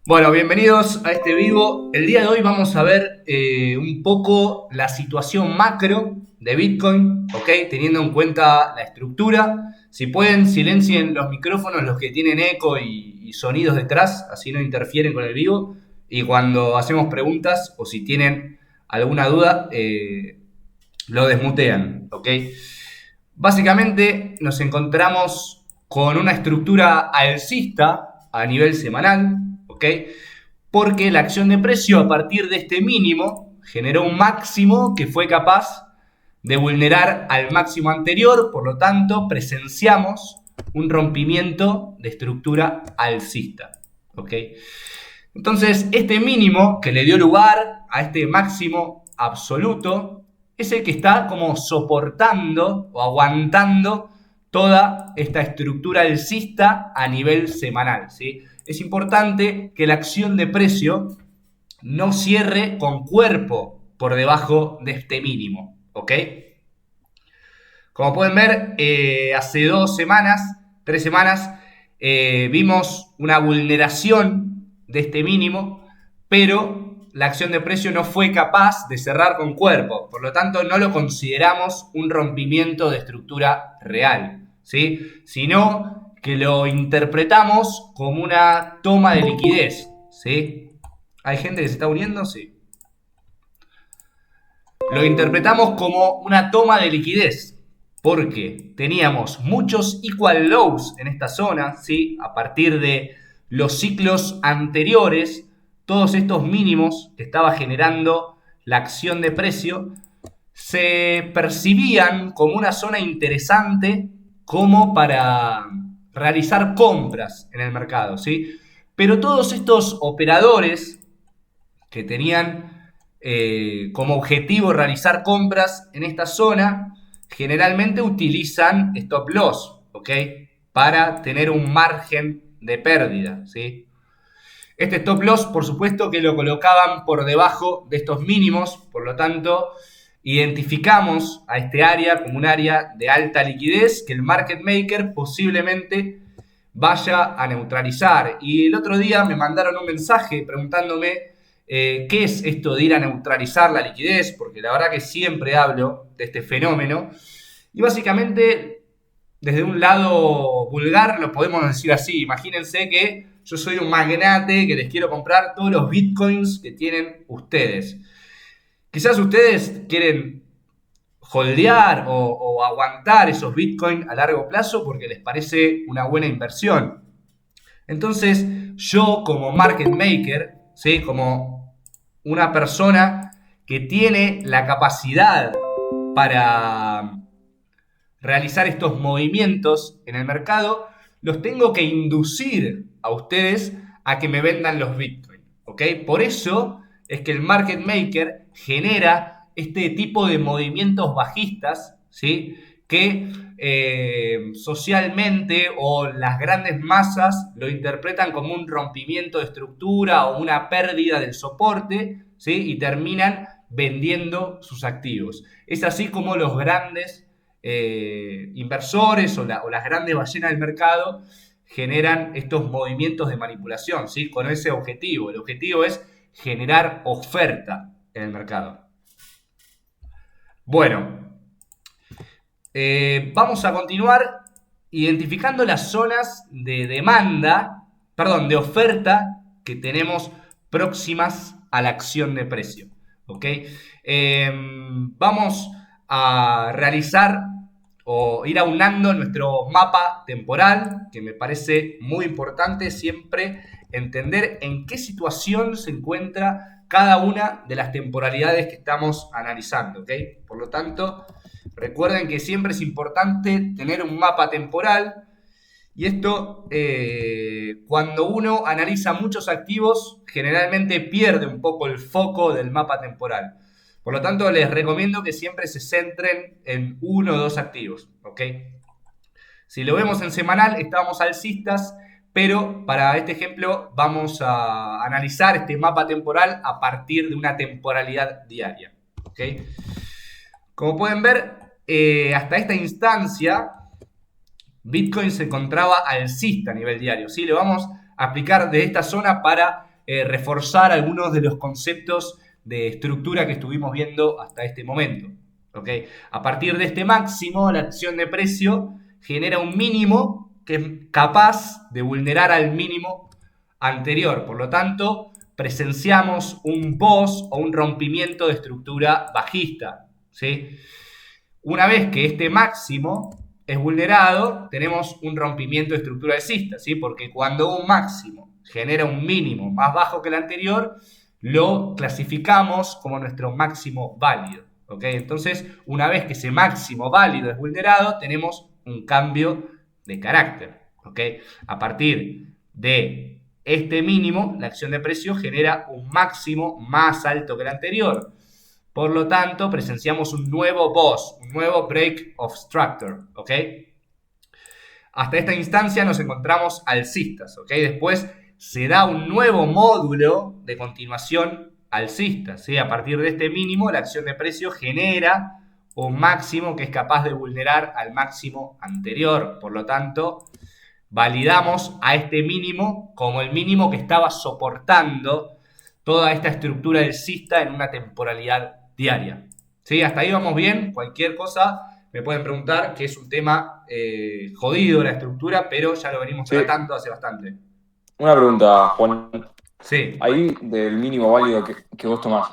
Bueno, bienvenidos a este vivo. El día de hoy vamos a ver un poco la situación macro de Bitcoin, ¿ok? Teniendo en cuenta la estructura. Si pueden, silencien los micrófonos, los que tienen eco y sonidos detrás, así no interfieren con el vivo. Y cuando hacemos preguntas o si tienen alguna duda, lo desmutean, ¿ok? Básicamente nos encontramos con una estructura alcista a nivel semanal, ¿ok? Porque la acción de precio a partir de este mínimo generó un máximo que fue capaz de vulnerar al máximo anterior, por lo tanto presenciamos un rompimiento de estructura alcista, ¿ok? Entonces este mínimo que le dio lugar a este máximo absoluto es el que está como soportando o aguantando toda esta estructura alcista a nivel semanal, ¿sí? Es importante que la acción de precio no cierre con cuerpo por debajo de este mínimo, ¿ok? Como pueden ver, hace 2 semanas, 3 semanas, vimos una vulneración de este mínimo, pero la acción de precio no fue capaz de cerrar con cuerpo. Por lo tanto, no lo consideramos un rompimiento de estructura real, ¿sí? Sino que lo interpretamos como una toma de liquidez, ¿sí? ¿Hay gente que se está uniendo? Sí. Lo interpretamos como una toma de liquidez, porque teníamos muchos equal lows en esta zona, ¿sí? A partir de los ciclos anteriores, todos estos mínimos que estaba generando la acción de precio se percibían como una zona interesante como para realizar compras en el mercado, ¿sí? Pero todos estos operadores que tenían como objetivo realizar compras en esta zona, generalmente utilizan stop loss, ¿ok? Para tener un margen de pérdida, ¿sí? Este stop loss, por supuesto, que lo colocaban por debajo de estos mínimos, por lo tanto, identificamos a este área como un área de alta liquidez que el market maker posiblemente vaya a neutralizar. Y el otro día me mandaron un mensaje preguntándome qué es esto de ir a neutralizar la liquidez, porque la verdad que siempre hablo de este fenómeno. Y básicamente, desde un lado vulgar, lo podemos decir así. Imagínense que yo soy un magnate que les quiero comprar todos los bitcoins que tienen ustedes. Quizás ustedes quieren holdear o aguantar esos bitcoins a largo plazo porque les parece una buena inversión. Entonces, yo como market maker, ¿sí? Como una persona que tiene la capacidad para realizar estos movimientos en el mercado, los tengo que inducir a ustedes a que me vendan los bitcoins, ¿ok? Por eso es que el market maker genera este tipo de movimientos bajistas, ¿sí? Que socialmente o las grandes masas lo interpretan como un rompimiento de estructura o una pérdida del soporte, ¿sí? Y terminan vendiendo sus activos. Es así como los grandes inversores o las grandes ballenas del mercado generan estos movimientos de manipulación, ¿sí? Con ese objetivo. El objetivo es generar oferta en el mercado. Bueno, vamos a continuar identificando las zonas de demanda, perdón, de oferta que tenemos próximas a la acción de precio. ¿Ok? Vamos a realizar o ir aunando nuestro mapa temporal, que me parece muy importante siempre entender en qué situación se encuentra cada una de las temporalidades que estamos analizando, ¿ok? Por lo tanto, recuerden que siempre es importante tener un mapa temporal y esto, cuando uno analiza muchos activos, generalmente pierde un poco el foco del mapa temporal. Por lo tanto, les recomiendo que siempre se centren en uno o dos activos, ¿ok? Si lo vemos en semanal, estábamos alcistas, pero para este ejemplo vamos a analizar este mapa temporal a partir de una temporalidad diaria, ¿ok? Como pueden ver, hasta esta instancia, Bitcoin se encontraba alcista a nivel diario, ¿sí? Lo vamos a aplicar de esta zona para reforzar algunos de los conceptos de estructura que estuvimos viendo hasta este momento. ¿Ok? A partir de este máximo, la acción de precio genera un mínimo que es capaz de vulnerar al mínimo anterior. Por lo tanto, presenciamos un BOS o un rompimiento de estructura bajista. ¿Sí? Una vez que este máximo es vulnerado, tenemos un rompimiento de estructura alcista, ¿sí? Porque cuando un máximo genera un mínimo más bajo que el anterior, lo clasificamos como nuestro máximo válido. ¿Ok? Entonces, una vez que ese máximo válido es vulnerado, tenemos un cambio de carácter. ¿Ok? A partir de este mínimo, la acción de precio genera un máximo más alto que el anterior. Por lo tanto, presenciamos un nuevo BOS, un nuevo Break of Structure, ¿ok? Hasta esta instancia nos encontramos alcistas, ¿ok? Después se da un nuevo módulo de continuación alcista, ¿sí? A partir de este mínimo, la acción de precio genera un máximo que es capaz de vulnerar al máximo anterior. Por lo tanto, validamos a este mínimo como el mínimo que estaba soportando toda esta estructura alcista en una temporalidad diaria. ¿Sí? Hasta ahí vamos bien. Cualquier cosa me pueden preguntar, que es un tema jodido la estructura, pero ya lo venimos tratando hace bastante. Una pregunta, Juan. Sí. Ahí del mínimo válido que vos tomás.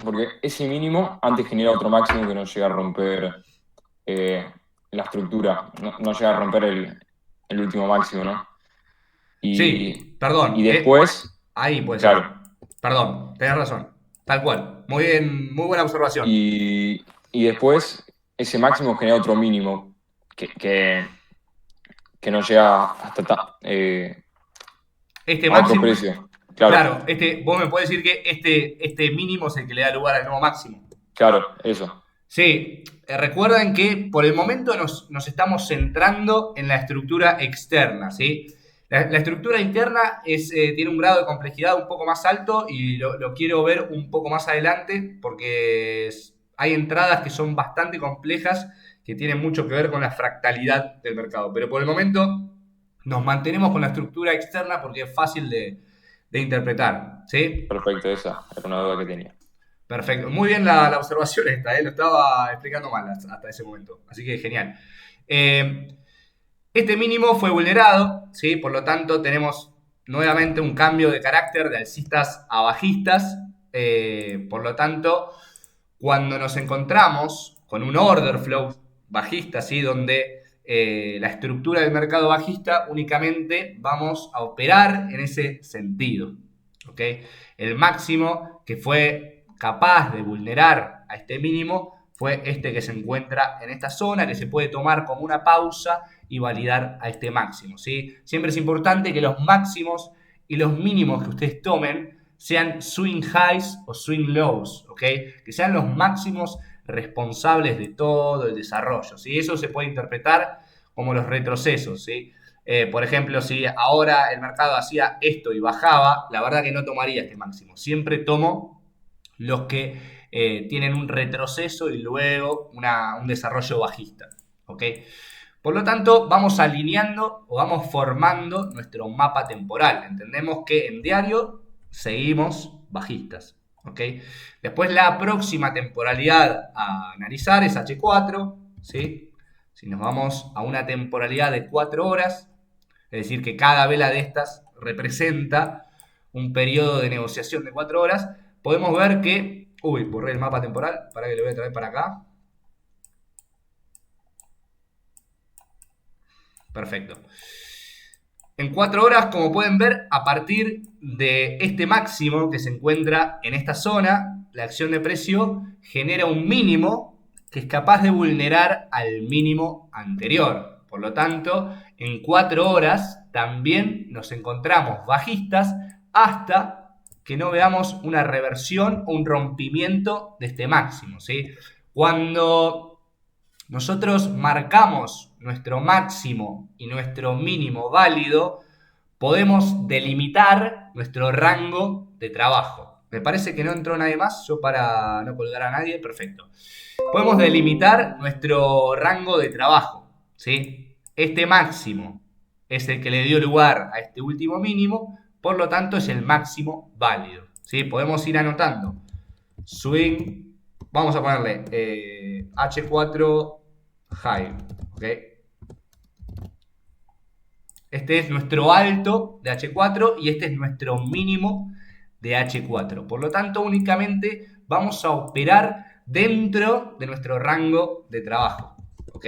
Porque ese mínimo antes genera otro máximo que no llega a romper la estructura. No llega a romper el último máximo, ¿no? Sí, perdón. Y después, Ahí puede ser. claro. Perdón, tenés razón. Tal cual. Muy bien, muy buena observación. Y después ese máximo genera otro mínimo que no llega hasta Este a otro máximo. precio. Claro, Vos me podés decir que este mínimo es el que le da lugar al nuevo máximo. claro, eso. Sí, recuerden que por el momento nos estamos centrando en la estructura externa, ¿sí? La estructura interna tiene un grado de complejidad un poco más alto y lo quiero ver un poco más adelante porque hay entradas que son bastante complejas que tienen mucho que ver con la fractalidad del mercado. Pero por el momento nos mantenemos con la estructura externa porque es fácil de interpretar, ¿sí? Perfecto, esa era una duda que tenía. Perfecto. Muy bien la observación esta, lo estaba explicando mal hasta ese momento. Así que genial. Este mínimo fue vulnerado, ¿sí? Por lo tanto tenemos nuevamente un cambio de carácter de alcistas a bajistas. Por lo tanto, cuando nos encontramos con un order flow bajista, ¿sí? Donde la estructura del mercado bajista únicamente vamos a operar en ese sentido. ¿Ok? El máximo que fue capaz de vulnerar a este mínimo fue este que se encuentra en esta zona, que se puede tomar como una pausa y validar a este máximo, ¿sí? Siempre es importante que los máximos y los mínimos que ustedes tomen sean swing highs o swing lows, ¿ok? Que sean los máximos responsables de todo el desarrollo, ¿sí? Eso se puede interpretar como los retrocesos, ¿sí? Por ejemplo, si ahora el mercado hacía esto y bajaba, la verdad que no tomaría este máximo. Siempre tomo los que tienen un retroceso y luego un desarrollo bajista. ¿Ok? Por lo tanto, vamos alineando o vamos formando nuestro mapa temporal. Entendemos que en diario seguimos bajistas. ¿Ok? Después la próxima temporalidad a analizar es H4. ¿Sí? Si nos vamos a una temporalidad de 4 horas, es decir, que cada vela de estas representa un periodo de negociación de 4 horas, podemos ver que... Uy, borré el mapa temporal, para que lo voy a traer para acá. Perfecto. En 4 horas, como pueden ver, a partir de este máximo que se encuentra en esta zona, la acción de precio genera un mínimo que es capaz de vulnerar al mínimo anterior. Por lo tanto, en 4 horas también nos encontramos bajistas hasta que no veamos una reversión o un rompimiento de este máximo, ¿sí? Cuando nosotros marcamos nuestro máximo y nuestro mínimo válido, podemos delimitar nuestro rango de trabajo. Me parece que no entró nadie más, yo para no colgar a nadie, perfecto. Podemos delimitar nuestro rango de trabajo, ¿sí? Este máximo es el que le dio lugar a este último mínimo, por lo tanto es el máximo válido, ¿sí? Podemos ir anotando. Swing, vamos a ponerle H4 high, ¿ok? Este es nuestro alto de H4 y este es nuestro mínimo de H4. Por lo tanto, únicamente vamos a operar dentro de nuestro rango de trabajo, ¿ok?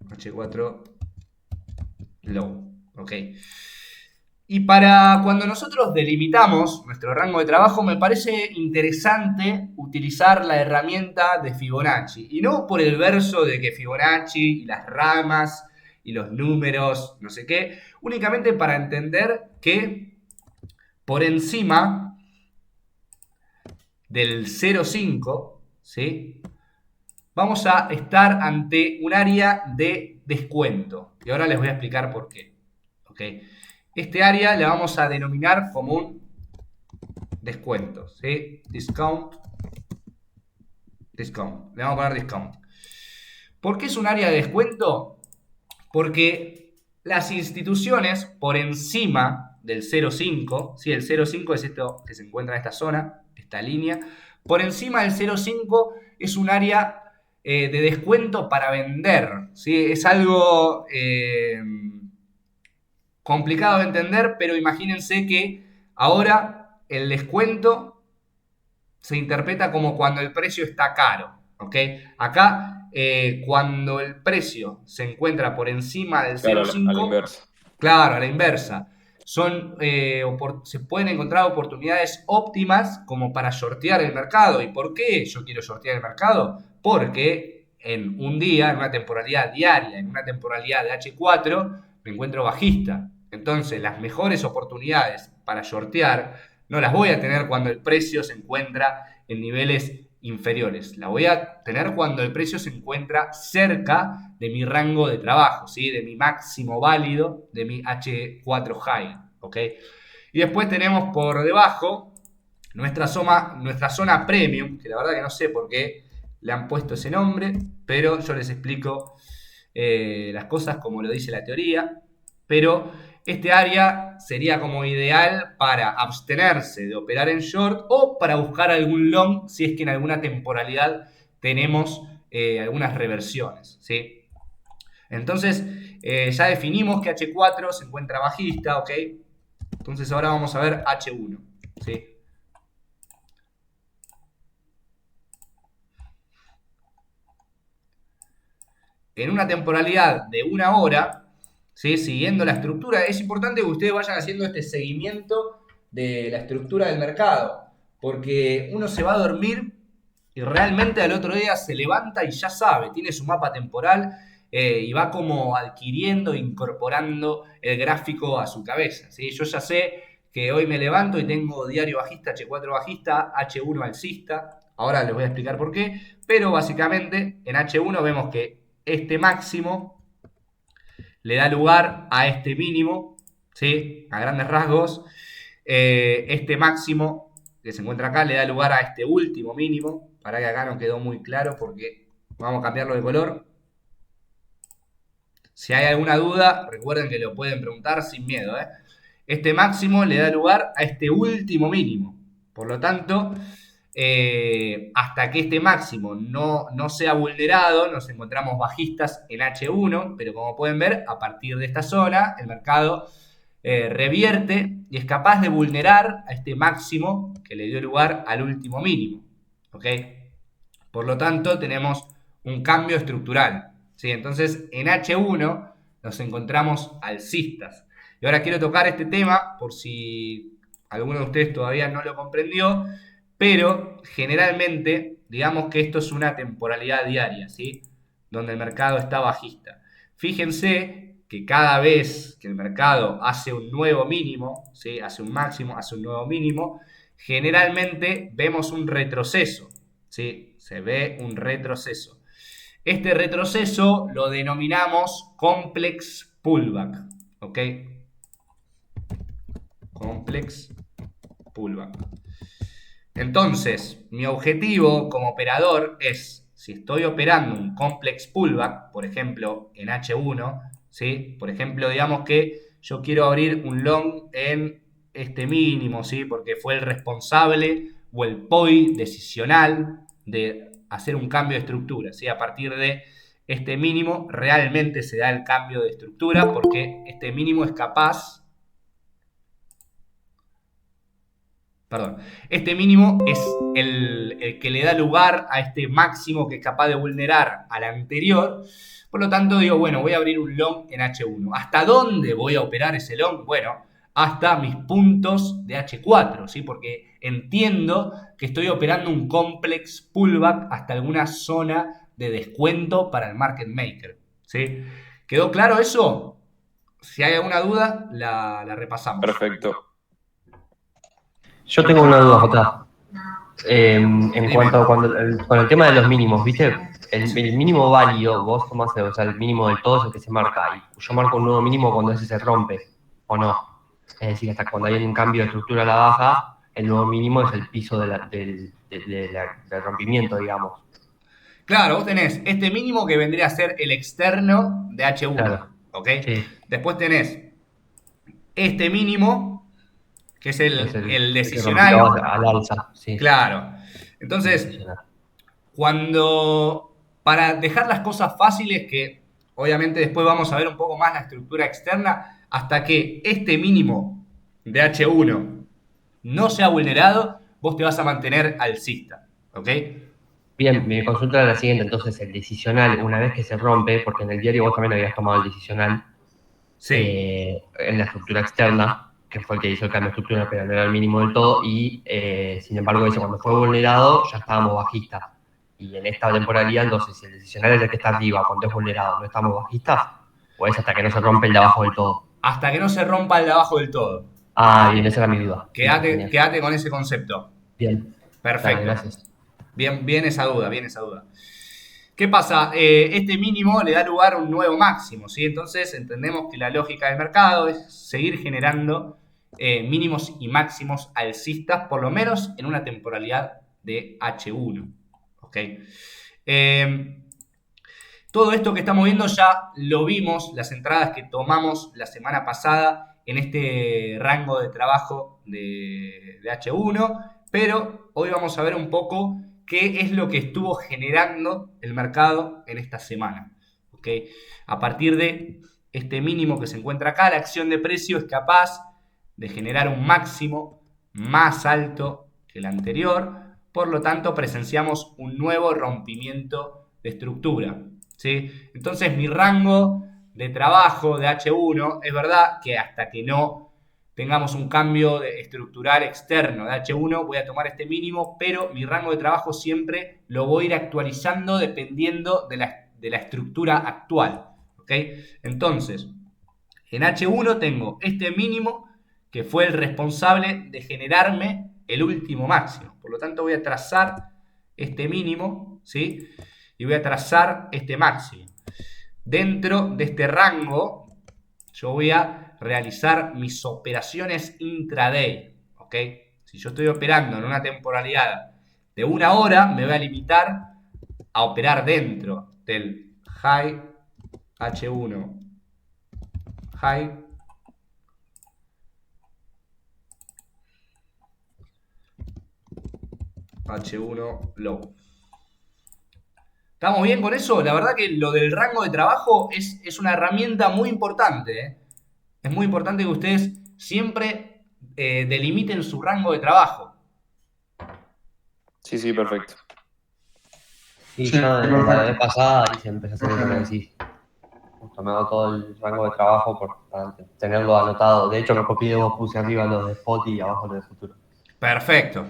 H4 low, ¿ok? Y para cuando nosotros delimitamos nuestro rango de trabajo, me parece interesante utilizar la herramienta de Fibonacci. Y no por el verso de que Fibonacci y las ramas y los números, no sé qué, únicamente para entender que por encima del 0,5, ¿sí? Vamos a estar ante un área de descuento. Y ahora les voy a explicar por qué, ¿ok? Este área le vamos a denominar como un descuento, ¿sí? Discount. Le vamos a poner discount. ¿Por qué es un área de descuento? Porque las instituciones por encima del 0,5, ¿sí? El 0,5 es esto que se encuentra en esta zona, esta línea. Por encima del 0,5 es un área de descuento para vender, ¿sí? Es algo complicado de entender, pero imagínense que ahora el descuento se interpreta como cuando el precio está caro, ¿ok? Acá, cuando el precio se encuentra por encima del Claro, a la 0,5, inversa. claro, a la inversa, se pueden encontrar oportunidades óptimas como para shortear el mercado. ¿Y por qué yo quiero shortear el mercado? Porque en un día, en una temporalidad diaria, en una temporalidad de H4, me encuentro bajista. Entonces, las mejores oportunidades para shortear no las voy a tener cuando el precio se encuentra en niveles inferiores. La voy a tener cuando el precio se encuentra cerca de mi rango de trabajo, ¿sí? De mi máximo válido, de mi H4 high, ¿ok? Y después tenemos por debajo nuestra zona premium, que la verdad que no sé por qué le han puesto ese nombre, pero yo les explico las cosas como lo dice la teoría. Pero este área sería como ideal para abstenerse de operar en short o para buscar algún long si es que en alguna temporalidad tenemos algunas reversiones, ¿sí? Entonces, ya definimos que H4 se encuentra bajista, ¿ok? Entonces ahora vamos a ver H1, ¿sí? En una temporalidad de una hora, ¿sí? Siguiendo la estructura, es importante que ustedes vayan haciendo este seguimiento de la estructura del mercado, porque uno se va a dormir y realmente al otro día se levanta y ya sabe, tiene su mapa temporal y va como adquiriendo, incorporando el gráfico a su cabeza, ¿sí? Yo ya sé que hoy me levanto y tengo diario bajista, H4 bajista, H1 alcista, ahora les voy a explicar por qué, pero básicamente en H1 vemos que este máximo le da lugar a este mínimo, ¿sí? A grandes rasgos. Este máximo que se encuentra acá le da lugar a este último mínimo. Para que acá no quedó muy claro porque vamos a cambiarlo de color. Si hay alguna duda, recuerden que lo pueden preguntar sin miedo, ¿eh? Este máximo le da lugar a este último mínimo. Por lo tanto, hasta que este máximo no sea vulnerado, nos encontramos bajistas en H1, pero como pueden ver, a partir de esta zona, el mercado revierte y es capaz de vulnerar a este máximo que le dio lugar al último mínimo, ¿ok? Por lo tanto, tenemos un cambio estructural, ¿sí? Entonces, en H1 nos encontramos alcistas. Y ahora quiero tocar este tema por si alguno de ustedes todavía no lo comprendió, pero generalmente, digamos que esto es una temporalidad diaria, ¿sí? Donde el mercado está bajista. Fíjense que cada vez que el mercado hace un nuevo mínimo, ¿sí? Hace un máximo, hace un nuevo mínimo, generalmente vemos un retroceso, ¿sí? Se ve un retroceso. Este retroceso lo denominamos complex pullback, ¿ok? Complex pullback. Entonces, mi objetivo como operador es, si estoy operando un complex pullback, por ejemplo, en H1, ¿sí? Por ejemplo, digamos que yo quiero abrir un long en este mínimo, ¿sí? Porque fue el responsable o el POI decisional de hacer un cambio de estructura, ¿sí? A partir de este mínimo realmente se da el cambio de estructura porque este mínimo es capaz... Perdón, este mínimo es el que le da lugar a este máximo que es capaz de vulnerar al anterior. Por lo tanto, digo, bueno, voy a abrir un long en H1. ¿Hasta dónde voy a operar ese long? Bueno, hasta mis puntos de H4, ¿sí? Porque entiendo que estoy operando un complex pullback hasta alguna zona de descuento para el market maker, ¿sí? ¿Quedó claro eso? Si hay alguna duda, la repasamos. Perfecto. Yo tengo una duda, Jota. En cuanto con el tema de los mínimos, ¿viste? El mínimo válido, vos tomás, o sea, el mínimo del todo es el que se marca. Y yo marco un nuevo mínimo cuando ese se rompe, ¿o no? Es decir, hasta cuando hay un cambio de estructura a la baja, el nuevo mínimo es el piso del rompimiento, digamos. Claro, vos tenés este mínimo que vendría a ser el externo de H1, Claro. ¿ok? Sí. Después tenés este mínimo, que es el que decisional. rompió al alza, sí. Claro. Entonces, para dejar las cosas fáciles, que obviamente después vamos a ver un poco más la estructura externa, hasta que este mínimo de H1 no sea vulnerado, vos te vas a mantener alcista, ¿ok? Bien, mi consulta era la siguiente, entonces el decisional, una vez que se rompe, porque en el diario vos también habías tomado el decisional, Sí. en la estructura externa, que fue el que hizo el cambio de estructura, pero no era el mínimo del todo, y sin embargo dice, cuando fue vulnerado ya estábamos bajistas. Y en esta temporalidad, entonces, si el decisional es el que está arriba, cuando es vulnerado, ¿no estamos bajistas? ¿O es hasta que no se rompe el de abajo del todo? Hasta que no se rompa el de abajo del todo. Ah, bien, esa era mi duda. Quédate con ese concepto. Bien. Perfecto. Dale, gracias. Bien esa duda, bien esa duda. ¿Qué pasa? Este mínimo le da lugar a un nuevo máximo, ¿sí? Entonces entendemos que la lógica del mercado es seguir generando mínimos y máximos alcistas, por lo menos en una temporalidad de H1. ¿Ok? Todo esto que estamos viendo ya lo vimos, las entradas que tomamos la semana pasada en este rango de trabajo de H1, pero hoy vamos a ver un poco qué es lo que estuvo generando el mercado en esta semana. ¿Okay? A partir de este mínimo que se encuentra acá, la acción de precio es capaz de generar un máximo más alto que el anterior, por lo tanto presenciamos un nuevo rompimiento de estructura. ¿Sí? Entonces mi rango de trabajo de H1 es verdad que hasta que no tengamos un cambio estructural externo de H1 voy a tomar este mínimo, pero mi rango de trabajo siempre lo voy a ir actualizando dependiendo de la estructura actual. ¿Okay? Entonces, en H1 tengo este mínimo que fue el responsable de generarme el último máximo. Por lo tanto voy a trazar este mínimo, ¿sí? Y voy a trazar este máximo. Dentro de este rango, yo voy a realizar mis operaciones intraday. ¿Ok? Si yo estoy operando en una temporalidad de 1 hora, me voy a limitar a operar dentro del high H1 high H1 low. ¿Estamos bien con eso? La verdad que lo del rango de trabajo es una herramienta muy importante, ¿eh? Es muy importante que ustedes siempre delimiten su rango de trabajo. Sí, perfecto. Sí, yo en la vez pasada empecé a hacer lo que me decís. Justo me hago todo el rango de trabajo para tenerlo anotado. De hecho, me copié vos, puse arriba los de spot y abajo los de futuro. Perfecto.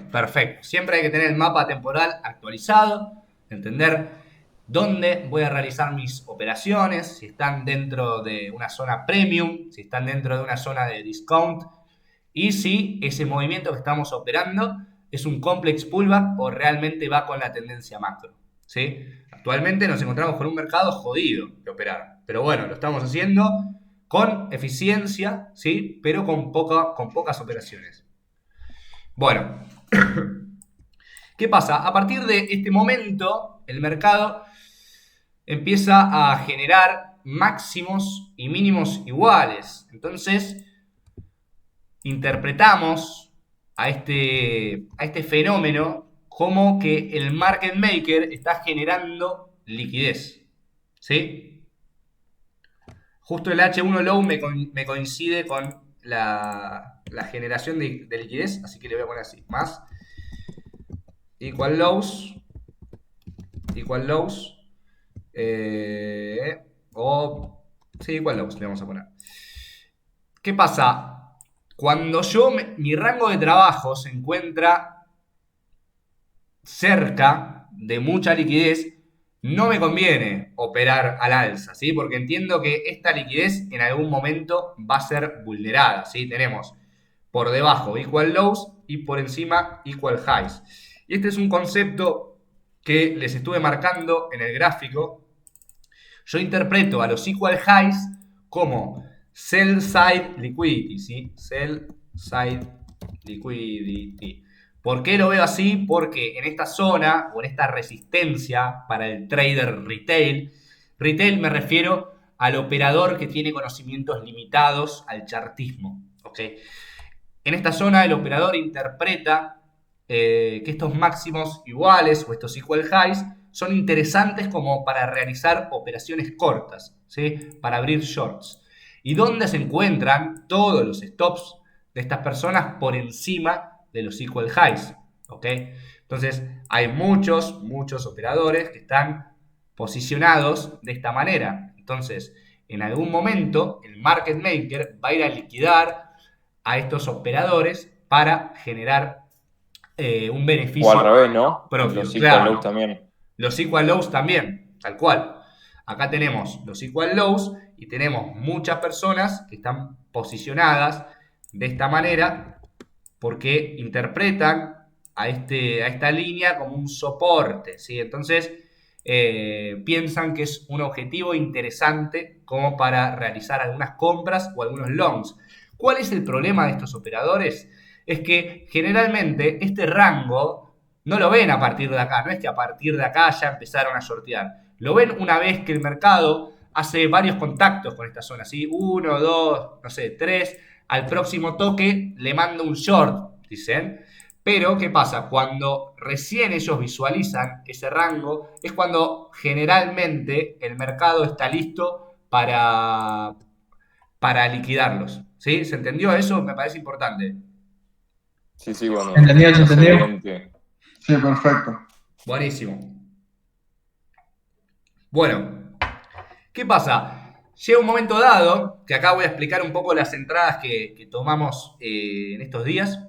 Siempre hay que tener el mapa temporal actualizado, entender dónde voy a realizar mis operaciones, si están dentro de una zona premium, si están dentro de una zona de discount, y si ese movimiento que estamos operando es un complex pullback o realmente va con la tendencia macro. ¿Sí? Actualmente nos encontramos con un mercado jodido de operar, pero bueno, lo estamos haciendo con eficiencia, ¿sí? Pero con pocas operaciones. Bueno, ¿qué pasa? A partir de este momento, el mercado empieza a generar máximos y mínimos iguales. Entonces, interpretamos a este fenómeno como que el market maker está generando liquidez. ¿Sí? Justo el H1 low me coincide con la generación de liquidez, así que le voy a poner así. Más equal lows. Sí, equal lows le vamos a poner. ¿Qué pasa? Cuando mi rango de trabajo se encuentra cerca de mucha liquidez, no me conviene operar al alza, ¿sí? Porque entiendo que esta liquidez en algún momento va a ser vulnerada, ¿sí? Tenemos por debajo equal lows y por encima equal highs. Y este es un concepto que les estuve marcando en el gráfico. Yo interpreto a los equal highs como sell side liquidity, ¿sí? Sell side liquidity. ¿Por qué lo veo así? Porque en esta zona o en esta resistencia para el trader retail me refiero al operador que tiene conocimientos limitados al chartismo, ¿ok? En esta zona el operador interpreta que estos máximos iguales o estos equal highs son interesantes como para realizar operaciones cortas, ¿sí? Para abrir shorts. ¿Y dónde se encuentran todos los stops de estas personas por encima de los equal highs? ¿Ok? Entonces hay muchos operadores que están posicionados de esta manera. Entonces, en algún momento el market maker va a ir a liquidar a estos operadores para generar un beneficio. O al revés, ¿no? Propio, Los equal lows también. Los equal lows también, tal cual. Acá tenemos los equal lows y tenemos muchas personas que están posicionadas de esta manera porque interpretan a esta línea como un soporte, ¿sí? Entonces piensan que es un objetivo interesante como para realizar algunas compras o algunos longs. ¿Cuál es el problema de estos operadores? Es que generalmente este rango no lo ven a partir de acá, no es que a partir de acá ya empezaron a shortear. Lo ven una vez que el mercado hace varios contactos con esta zona, ¿sí? 1, 2, no sé, 3. Al próximo toque le mando un short, dicen. Pero, ¿qué pasa? Cuando recién ellos visualizan ese rango, es cuando generalmente el mercado está listo para liquidarlos. ¿Sí? ¿Se entendió eso? Me parece importante. Sí, bueno. ¿Entendido? ¿Se entendió? Excelente. Sí, perfecto. Buenísimo. Bueno, ¿qué pasa? Llega un momento dado, que acá voy a explicar un poco las entradas que tomamos en estos días,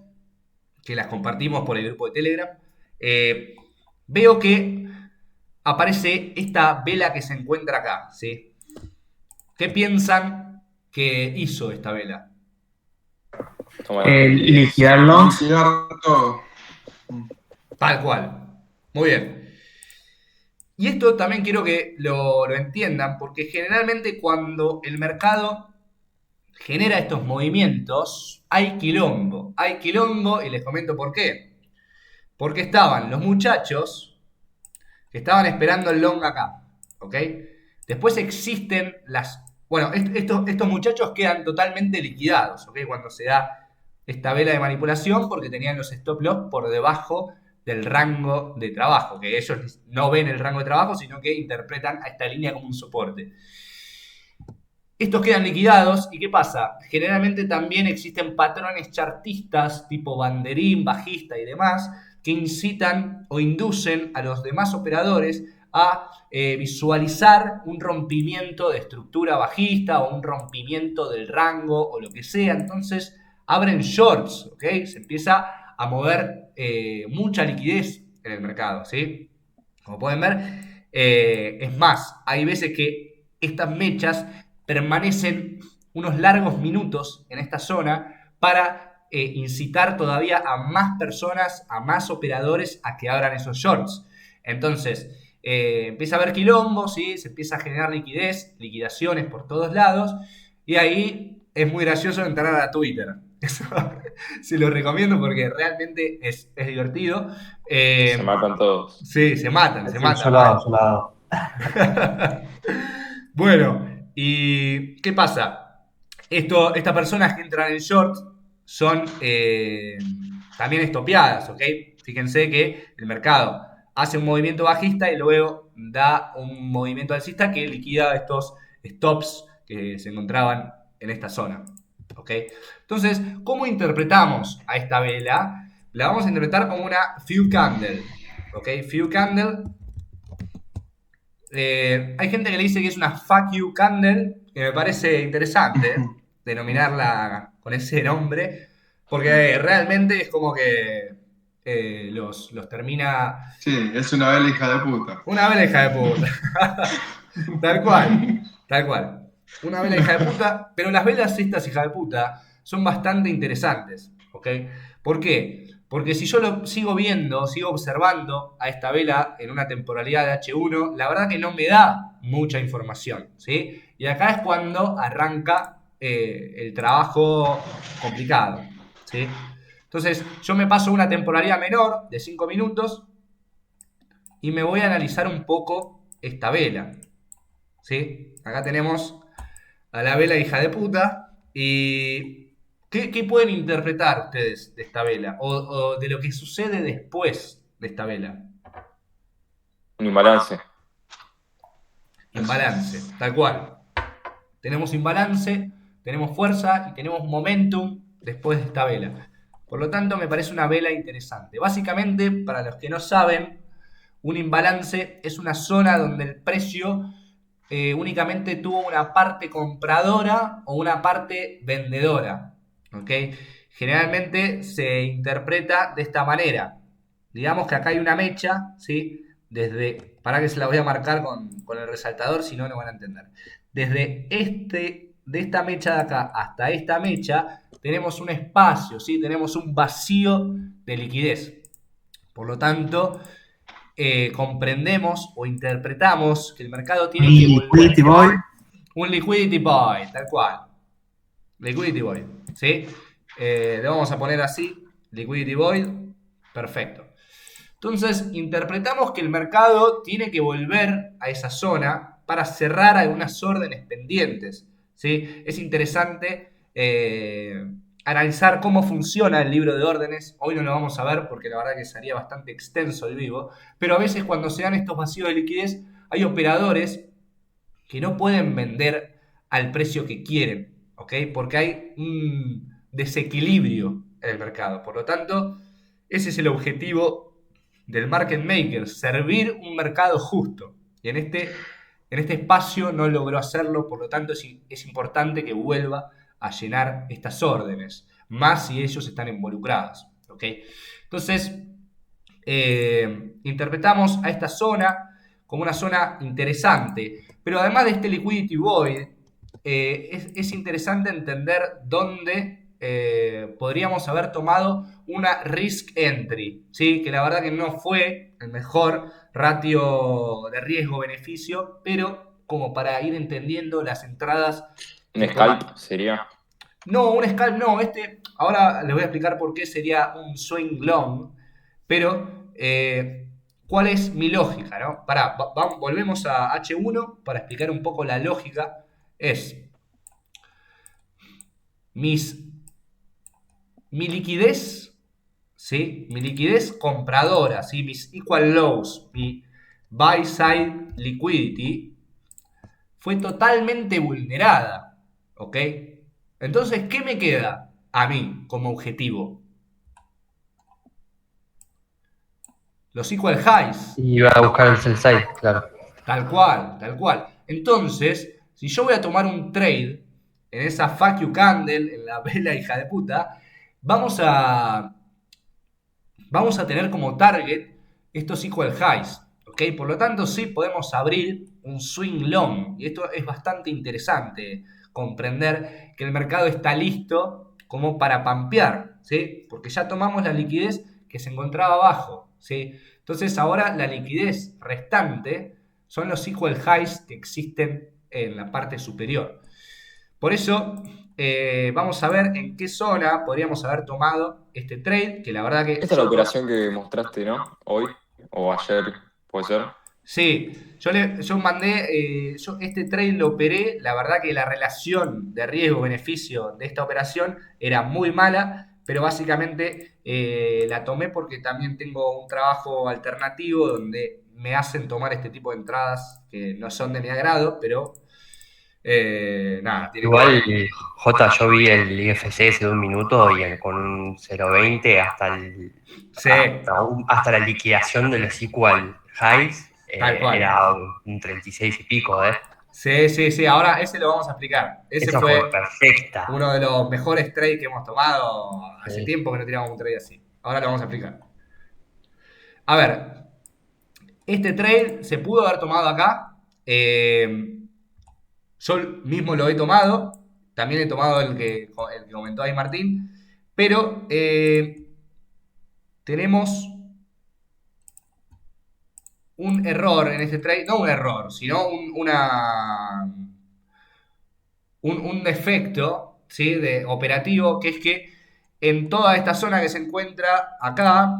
que las compartimos por el grupo de Telegram. Veo que aparece esta vela que se encuentra acá, ¿sí? ¿Qué piensan que hizo esta vela? Liquidar longs. Liquidar todo. Tal cual. Muy bien. Y esto también quiero que lo entiendan, porque generalmente cuando el mercado genera estos movimientos, hay quilombo. Hay quilombo y les comento por qué. Porque estaban los muchachos que estaban esperando el long acá, ¿ok? Después existen las... Bueno, estos muchachos quedan totalmente liquidados, ¿ok? Cuando se da esta vela de manipulación porque tenían los stop loss por debajo del rango de trabajo, que ellos no ven el rango de trabajo, sino que interpretan a esta línea como un soporte. Estos quedan liquidados, ¿y qué pasa? Generalmente también existen patrones chartistas tipo banderín, bajista y demás, que incitan o inducen a los demás operadores a visualizar un rompimiento de estructura bajista o un rompimiento del rango o lo que sea. Entonces abren shorts, ¿ok? Se empieza a mover mucha liquidez en el mercado, ¿sí? Como pueden ver, es más, hay veces que estas mechas permanecen unos largos minutos en esta zona para incitar todavía a más personas, a más operadores a que abran esos shorts. Entonces, empieza a haber quilombo, ¿sí? Se empieza a generar liquidez, liquidaciones por todos lados, y ahí es muy gracioso entrar a Twitter. Eso se lo recomiendo porque realmente es divertido. Se matan todos. Sí, se matan. Yo lo hago. Bueno, ¿Y qué pasa? Estas personas que entran en short son también estopeadas, ¿ok? Fíjense que el mercado hace un movimiento bajista y luego da un movimiento alcista que liquida estos stops que se encontraban en esta zona, ¿ok? Entonces, ¿cómo interpretamos a esta vela? La vamos a interpretar como una few candle, ¿ok? Few candle. Hay gente que le dice que es una fuck you candle, que me parece interesante denominarla con ese nombre, porque realmente es como que los termina Sí, es una vela hija de puta. una vela hija de puta. Tal cual, tal cual. Una vela hija de puta, pero las velas estas hija de puta son bastante interesantes, ¿ok? ¿Por qué? Porque si yo lo sigo viendo, sigo observando a esta vela en una temporalidad de H1, la verdad que no me da mucha información, ¿sí? Y acá es cuando arranca el trabajo complicado, ¿sí? Entonces, yo me paso una temporalidad menor de 5 minutos y me voy a analizar un poco esta vela, ¿sí? Acá tenemos a la vela hija de puta. ¿Y qué pueden interpretar ustedes de esta vela? O de lo que sucede después de esta vela. Un imbalance. Imbalance, tal cual. Tenemos imbalance, tenemos fuerza y tenemos momentum después de esta vela. Por lo tanto, me parece una vela interesante. Básicamente, para los que no saben, un imbalance es una zona donde el precio únicamente tuvo una parte compradora o una parte vendedora, ¿ok? Generalmente se interpreta de esta manera. Digamos que acá hay una mecha, ¿sí? Para que se la voy a marcar con el resaltador, si no, no van a entender. Desde de esta mecha de acá hasta esta mecha, tenemos un espacio, ¿sí? Tenemos un vacío de liquidez. Por lo tanto, comprendemos o interpretamos que el mercado tiene que volver. Liquidity Boy. Un liquidity boy, tal cual. Liquidity boy, ¿sí? Le vamos a poner así, liquidity boy, perfecto. Entonces, interpretamos que el mercado tiene que volver a esa zona para cerrar algunas órdenes pendientes, ¿sí? Es interesante analizar cómo funciona el libro de órdenes. Hoy no lo vamos a ver porque la verdad que sería bastante extenso el vivo, pero a veces cuando se dan estos vacíos de liquidez hay operadores que no pueden vender al precio que quieren, ¿ok? Porque hay un desequilibrio en el mercado. Por lo tanto, ese es el objetivo del market maker, servir un mercado justo. Y en este espacio no logró hacerlo, por lo tanto es importante que vuelva a llenar estas órdenes, más si ellos están involucrados, ¿ok? Entonces, interpretamos a esta zona como una zona interesante, pero además de este liquidity void, es interesante entender dónde podríamos haber tomado una risk entry, ¿sí? Que la verdad que no fue el mejor ratio de riesgo-beneficio, pero como para ir entendiendo las entradas. Un scalp sería. No, un scalp no. Ahora les voy a explicar por qué sería un swing long, pero ¿cuál es mi lógica, no? Volvemos a H1 para explicar un poco la lógica. Es mi liquidez, ¿sí? Mi liquidez compradora, ¿sí? Mis equal lows, mi buy side liquidity fue totalmente vulnerada, ¿ok? Entonces, ¿qué me queda a mí como objetivo? Los equal highs. Y va a buscar el sell side, claro. Tal cual, tal cual. Entonces, si yo voy a tomar un trade en esa fuck you candle, en la vela hija de puta, vamos a tener como target estos equal highs, ¿ok? Por lo tanto, sí podemos abrir un swing long. Y esto es bastante interesante, comprender que el mercado está listo como para pampear, ¿sí? Porque ya tomamos la liquidez que se encontraba abajo, ¿sí? Entonces ahora la liquidez restante son los equal highs que existen en la parte superior. Por eso vamos a ver en qué zona podríamos haber tomado este trade, que la verdad que... Esta es la operación que mostraste, ¿no? Hoy o ayer, puede ser. Sí, yo mandé, yo este trade lo operé, la verdad que la relación de riesgo-beneficio de esta operación era muy mala, pero básicamente la tomé porque también tengo un trabajo alternativo donde me hacen tomar este tipo de entradas que no son de mi agrado, pero nada, tienen que Igual, ver. J, yo vi el IFC ese de un minuto y con un 0.20 Sí, hasta la liquidación de los equal highs tal cual. era un 36 y pico, ¿eh? Sí, sí, sí, ahora ese lo vamos a explicar. Ese Esa fue fue perfecta. uno de los mejores trades que hemos tomado. Hace Sí. tiempo que no tiramos un trade así. Ahora lo vamos a explicar. A ver, este trade se pudo haber tomado acá. Yo mismo lo he tomado. También he tomado el que comentó ahí Martín. Pero tenemos un error en este trade. No un error, sino un defecto, ¿sí? De operativo, que es que en toda esta zona que se encuentra acá,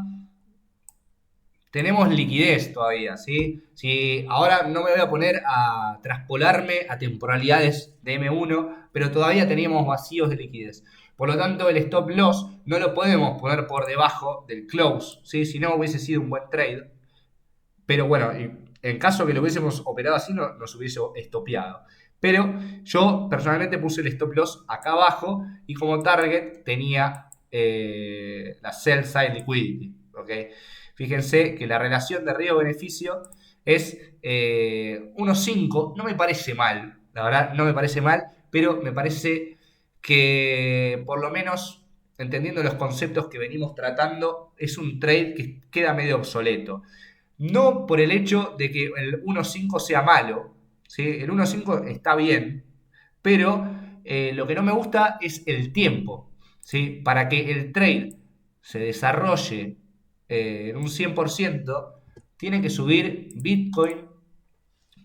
tenemos liquidez todavía, ¿sí? Si ahora no me voy a poner a traspolarme a temporalidades de M1, pero todavía teníamos vacíos de liquidez. Por lo tanto, el stop loss no lo podemos poner por debajo del close, ¿sí? Si no, hubiese sido un buen trade. Pero bueno, en caso que lo hubiésemos operado así, no, nos hubiese estopeado. Pero yo personalmente puse el stop loss acá abajo y como target tenía la sell side liquidity. ¿Ok? Fíjense que la relación de riesgo-beneficio es 1.5. No me parece mal, la verdad, no me parece mal, pero me parece que por lo menos, entendiendo los conceptos que venimos tratando, es un trade que queda medio obsoleto. No por el hecho de que el 1.5 sea malo, ¿sí? El 1.5 está bien, pero lo que no me gusta es el tiempo, ¿sí? Para que el trade se desarrolle en un 100%, tiene que subir Bitcoin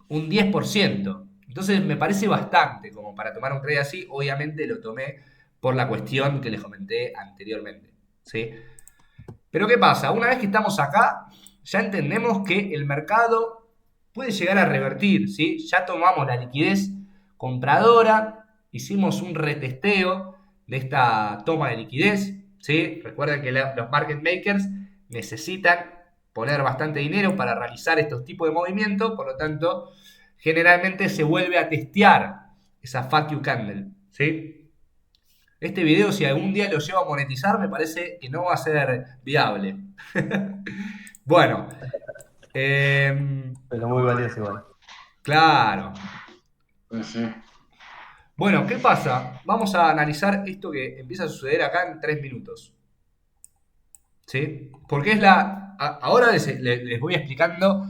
un 10%. Entonces me parece bastante como para tomar un trade así. Obviamente lo tomé por la cuestión que les comenté anteriormente, ¿sí? Pero ¿qué pasa? Una vez que estamos acá, ya entendemos que el mercado puede llegar a revertir, ¿sí? Ya tomamos la liquidez compradora, hicimos un retesteo de esta toma de liquidez, ¿sí? Recuerden que los market makers necesitan poner bastante dinero para realizar estos tipos de movimientos, por lo tanto, generalmente se vuelve a testear esa fuck you candle, ¿sí? Este video, si algún día lo llevo a monetizar, me parece que no va a ser viable. Bueno, Pero muy valioso igual. claro. Pues sí. Bueno, ¿qué pasa? Vamos a analizar esto que empieza a suceder acá en 3 minutos. ¿Sí? Porque es ahora les voy explicando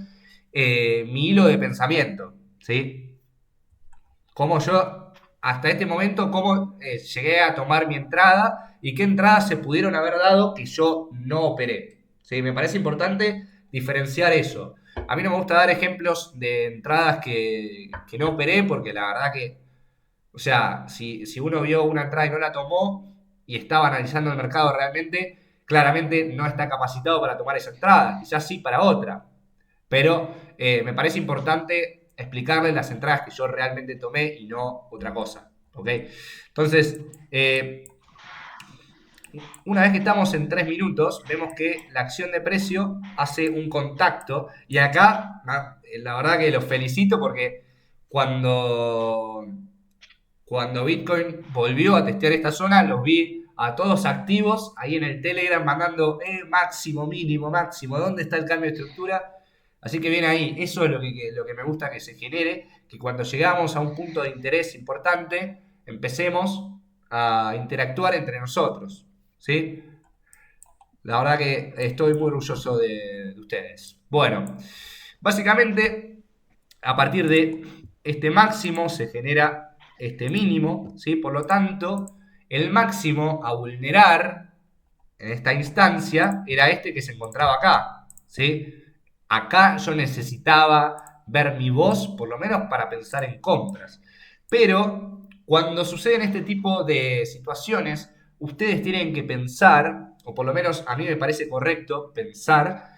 mi hilo de pensamiento. ¿Sí? Cómo yo, hasta este momento, cómo llegué a tomar mi entrada y qué entradas se pudieron haber dado que yo no operé. ¿Sí? Me parece importante diferenciar eso. A mí no me gusta dar ejemplos de entradas que no operé porque la verdad que, o sea, si uno vio una entrada y no la tomó y estaba analizando el mercado realmente, claramente no está capacitado para tomar esa entrada, quizás sí para otra. Pero me parece importante explicarles las entradas que yo realmente tomé y no otra cosa. ¿Ok? Entonces, una vez que estamos en 3 minutos, vemos que la acción de precio hace un contacto. Y acá, la verdad que los felicito porque cuando, cuando Bitcoin volvió a testear esta zona, los vi a todos activos ahí en el Telegram mandando máximo, mínimo, máximo. ¿Dónde está el cambio de estructura? Así que bien ahí, eso es lo que me gusta que se genere, que cuando llegamos a un punto de interés importante, empecemos a interactuar entre nosotros, ¿sí? La verdad que estoy muy orgulloso de ustedes. Bueno, básicamente, a partir de este máximo se genera este mínimo, ¿sí? Por lo tanto, el máximo a vulnerar en esta instancia era este que se encontraba acá, ¿sí? Acá yo necesitaba ver mi voz, por lo menos para pensar en compras. Pero cuando suceden este tipo de situaciones, ustedes tienen que pensar, o por lo menos a mí me parece correcto pensar,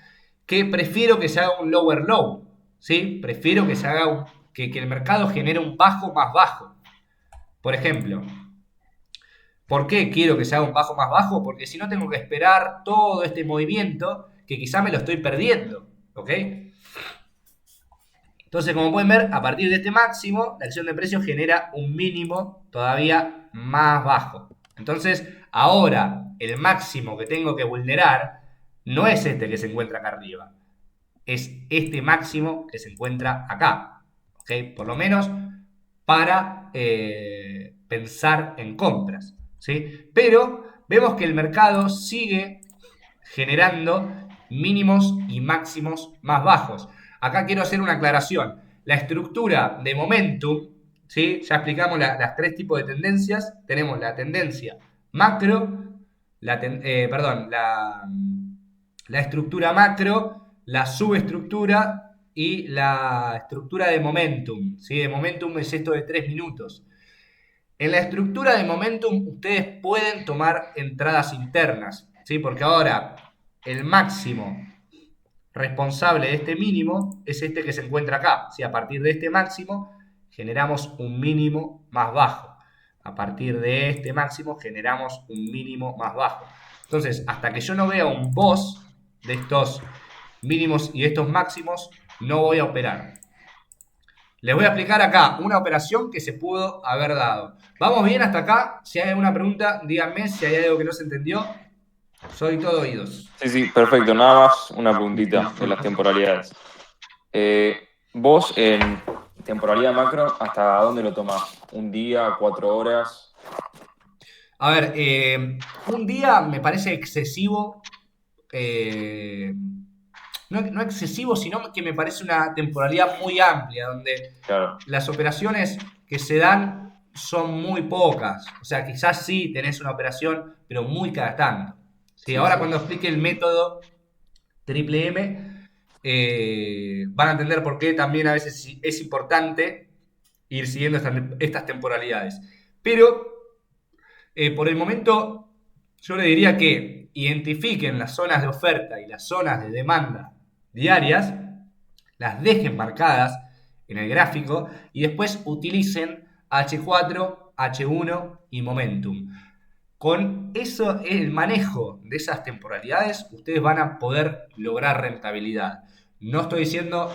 que prefiero que se haga un lower low. ¿sí? Prefiero que se haga que el mercado genere un bajo más bajo. Por ejemplo, ¿por qué quiero que se haga un bajo más bajo? Porque si no tengo que esperar todo este movimiento que quizá me lo estoy perdiendo, ¿ok? Entonces, como pueden ver, a partir de este máximo, la acción de precios genera un mínimo todavía más bajo. Entonces, ahora el máximo que tengo que vulnerar no es este que se encuentra acá arriba, es este máximo que se encuentra acá, ¿ok? Por lo menos para pensar en compras, ¿sí? Pero vemos que el mercado sigue generando mínimos y máximos más bajos. Acá quiero hacer una aclaración. La estructura de momentum, ¿sí? Ya explicamos las tres tipos de tendencias. Tenemos la tendencia macro, la estructura macro, la subestructura y la estructura de momentum, ¿sí? De momentum es esto de 3 minutos. En la estructura de momentum ustedes pueden tomar entradas internas, ¿sí? Porque ahora el máximo responsable de este mínimo es este que se encuentra acá, ¿sí? A partir de este máximo generamos un mínimo más bajo. A partir de este máximo generamos un mínimo más bajo. Entonces, hasta que yo no vea un boss de estos mínimos y de estos máximos, no voy a operar. Les voy a explicar acá una operación que se pudo haber dado. ¿Vamos bien hasta acá? Si hay alguna pregunta, díganme. Si hay algo que no se entendió, soy todo oídos. Sí, perfecto. Nada más una puntita de las temporalidades. Vos en temporalidad macro, ¿hasta dónde lo tomás? ¿Un día, 4 horas? A ver, un día me parece excesivo. No excesivo, sino que me parece una temporalidad muy amplia, donde Claro. las operaciones que se dan son muy pocas. O sea, quizás sí tenés una operación, pero muy cada tanto. ¿Sí? Ahora cuando explique el método Triple M, van a entender por qué también a veces es importante ir siguiendo estas temporalidades. Pero, por el momento, yo le diría que identifiquen las zonas de oferta y las zonas de demanda diarias, las dejen marcadas en el gráfico y después utilicen H4, H1 y Momentum. Con eso, el manejo de esas temporalidades, ustedes van a poder lograr rentabilidad. No estoy diciendo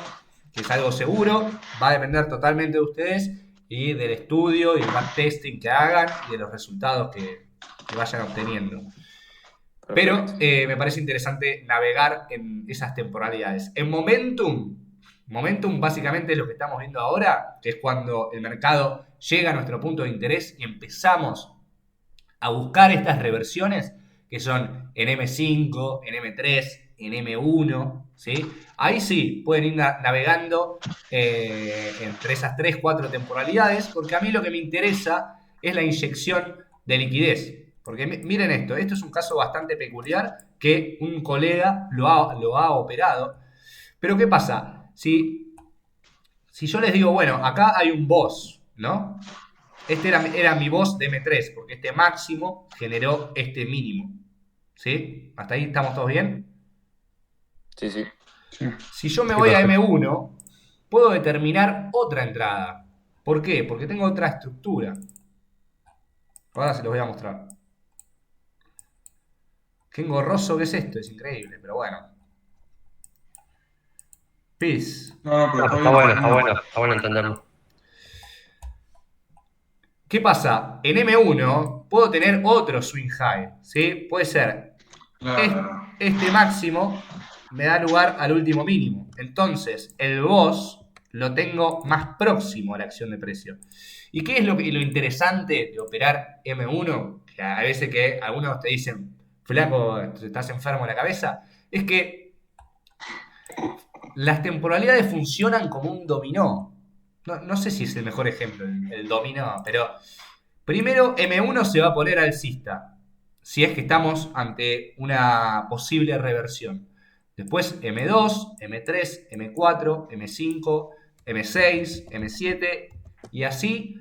que es algo seguro, va a depender totalmente de ustedes y del estudio y el backtesting que hagan y de los resultados que vayan obteniendo. Pero me parece interesante navegar en esas temporalidades. En Momentum básicamente es lo que estamos viendo ahora, que es cuando el mercado llega a nuestro punto de interés y empezamos a buscar estas reversiones que son en M5, en M3, en M1, ¿sí? Ahí sí, pueden ir navegando entre esas 3, 4 temporalidades, porque a mí lo que me interesa es la inyección de liquidez. Porque miren esto es un caso bastante peculiar que un colega lo ha operado. Pero ¿qué pasa? Si yo les digo, bueno, acá hay un boss, ¿no? Este era mi boss de M3, porque este máximo generó este mínimo. ¿Sí? ¿Hasta ahí estamos todos bien? Sí. Si yo me voy a M1, puedo determinar otra entrada. ¿Por qué? Porque tengo otra estructura. Ahora se los voy a mostrar. Qué engorroso que es esto, es increíble, pero bueno. Peace. No, pero Está bueno entenderlo. ¿Qué pasa? En M1 puedo tener otro swing high, ¿sí? Puede ser claro. este máximo me da lugar al último mínimo. Entonces, el boss lo tengo más próximo a la acción de precio. ¿Y qué es lo interesante de operar M1? Que a veces que algunos te dicen, flaco, estás enfermo de la cabeza. Es que las temporalidades funcionan como un dominó. No sé si es el mejor ejemplo, el dominó, pero primero M1 se va a poner alcista, si es que estamos ante una posible reversión. Después M2, M3, M4, M5, M6, M7 y así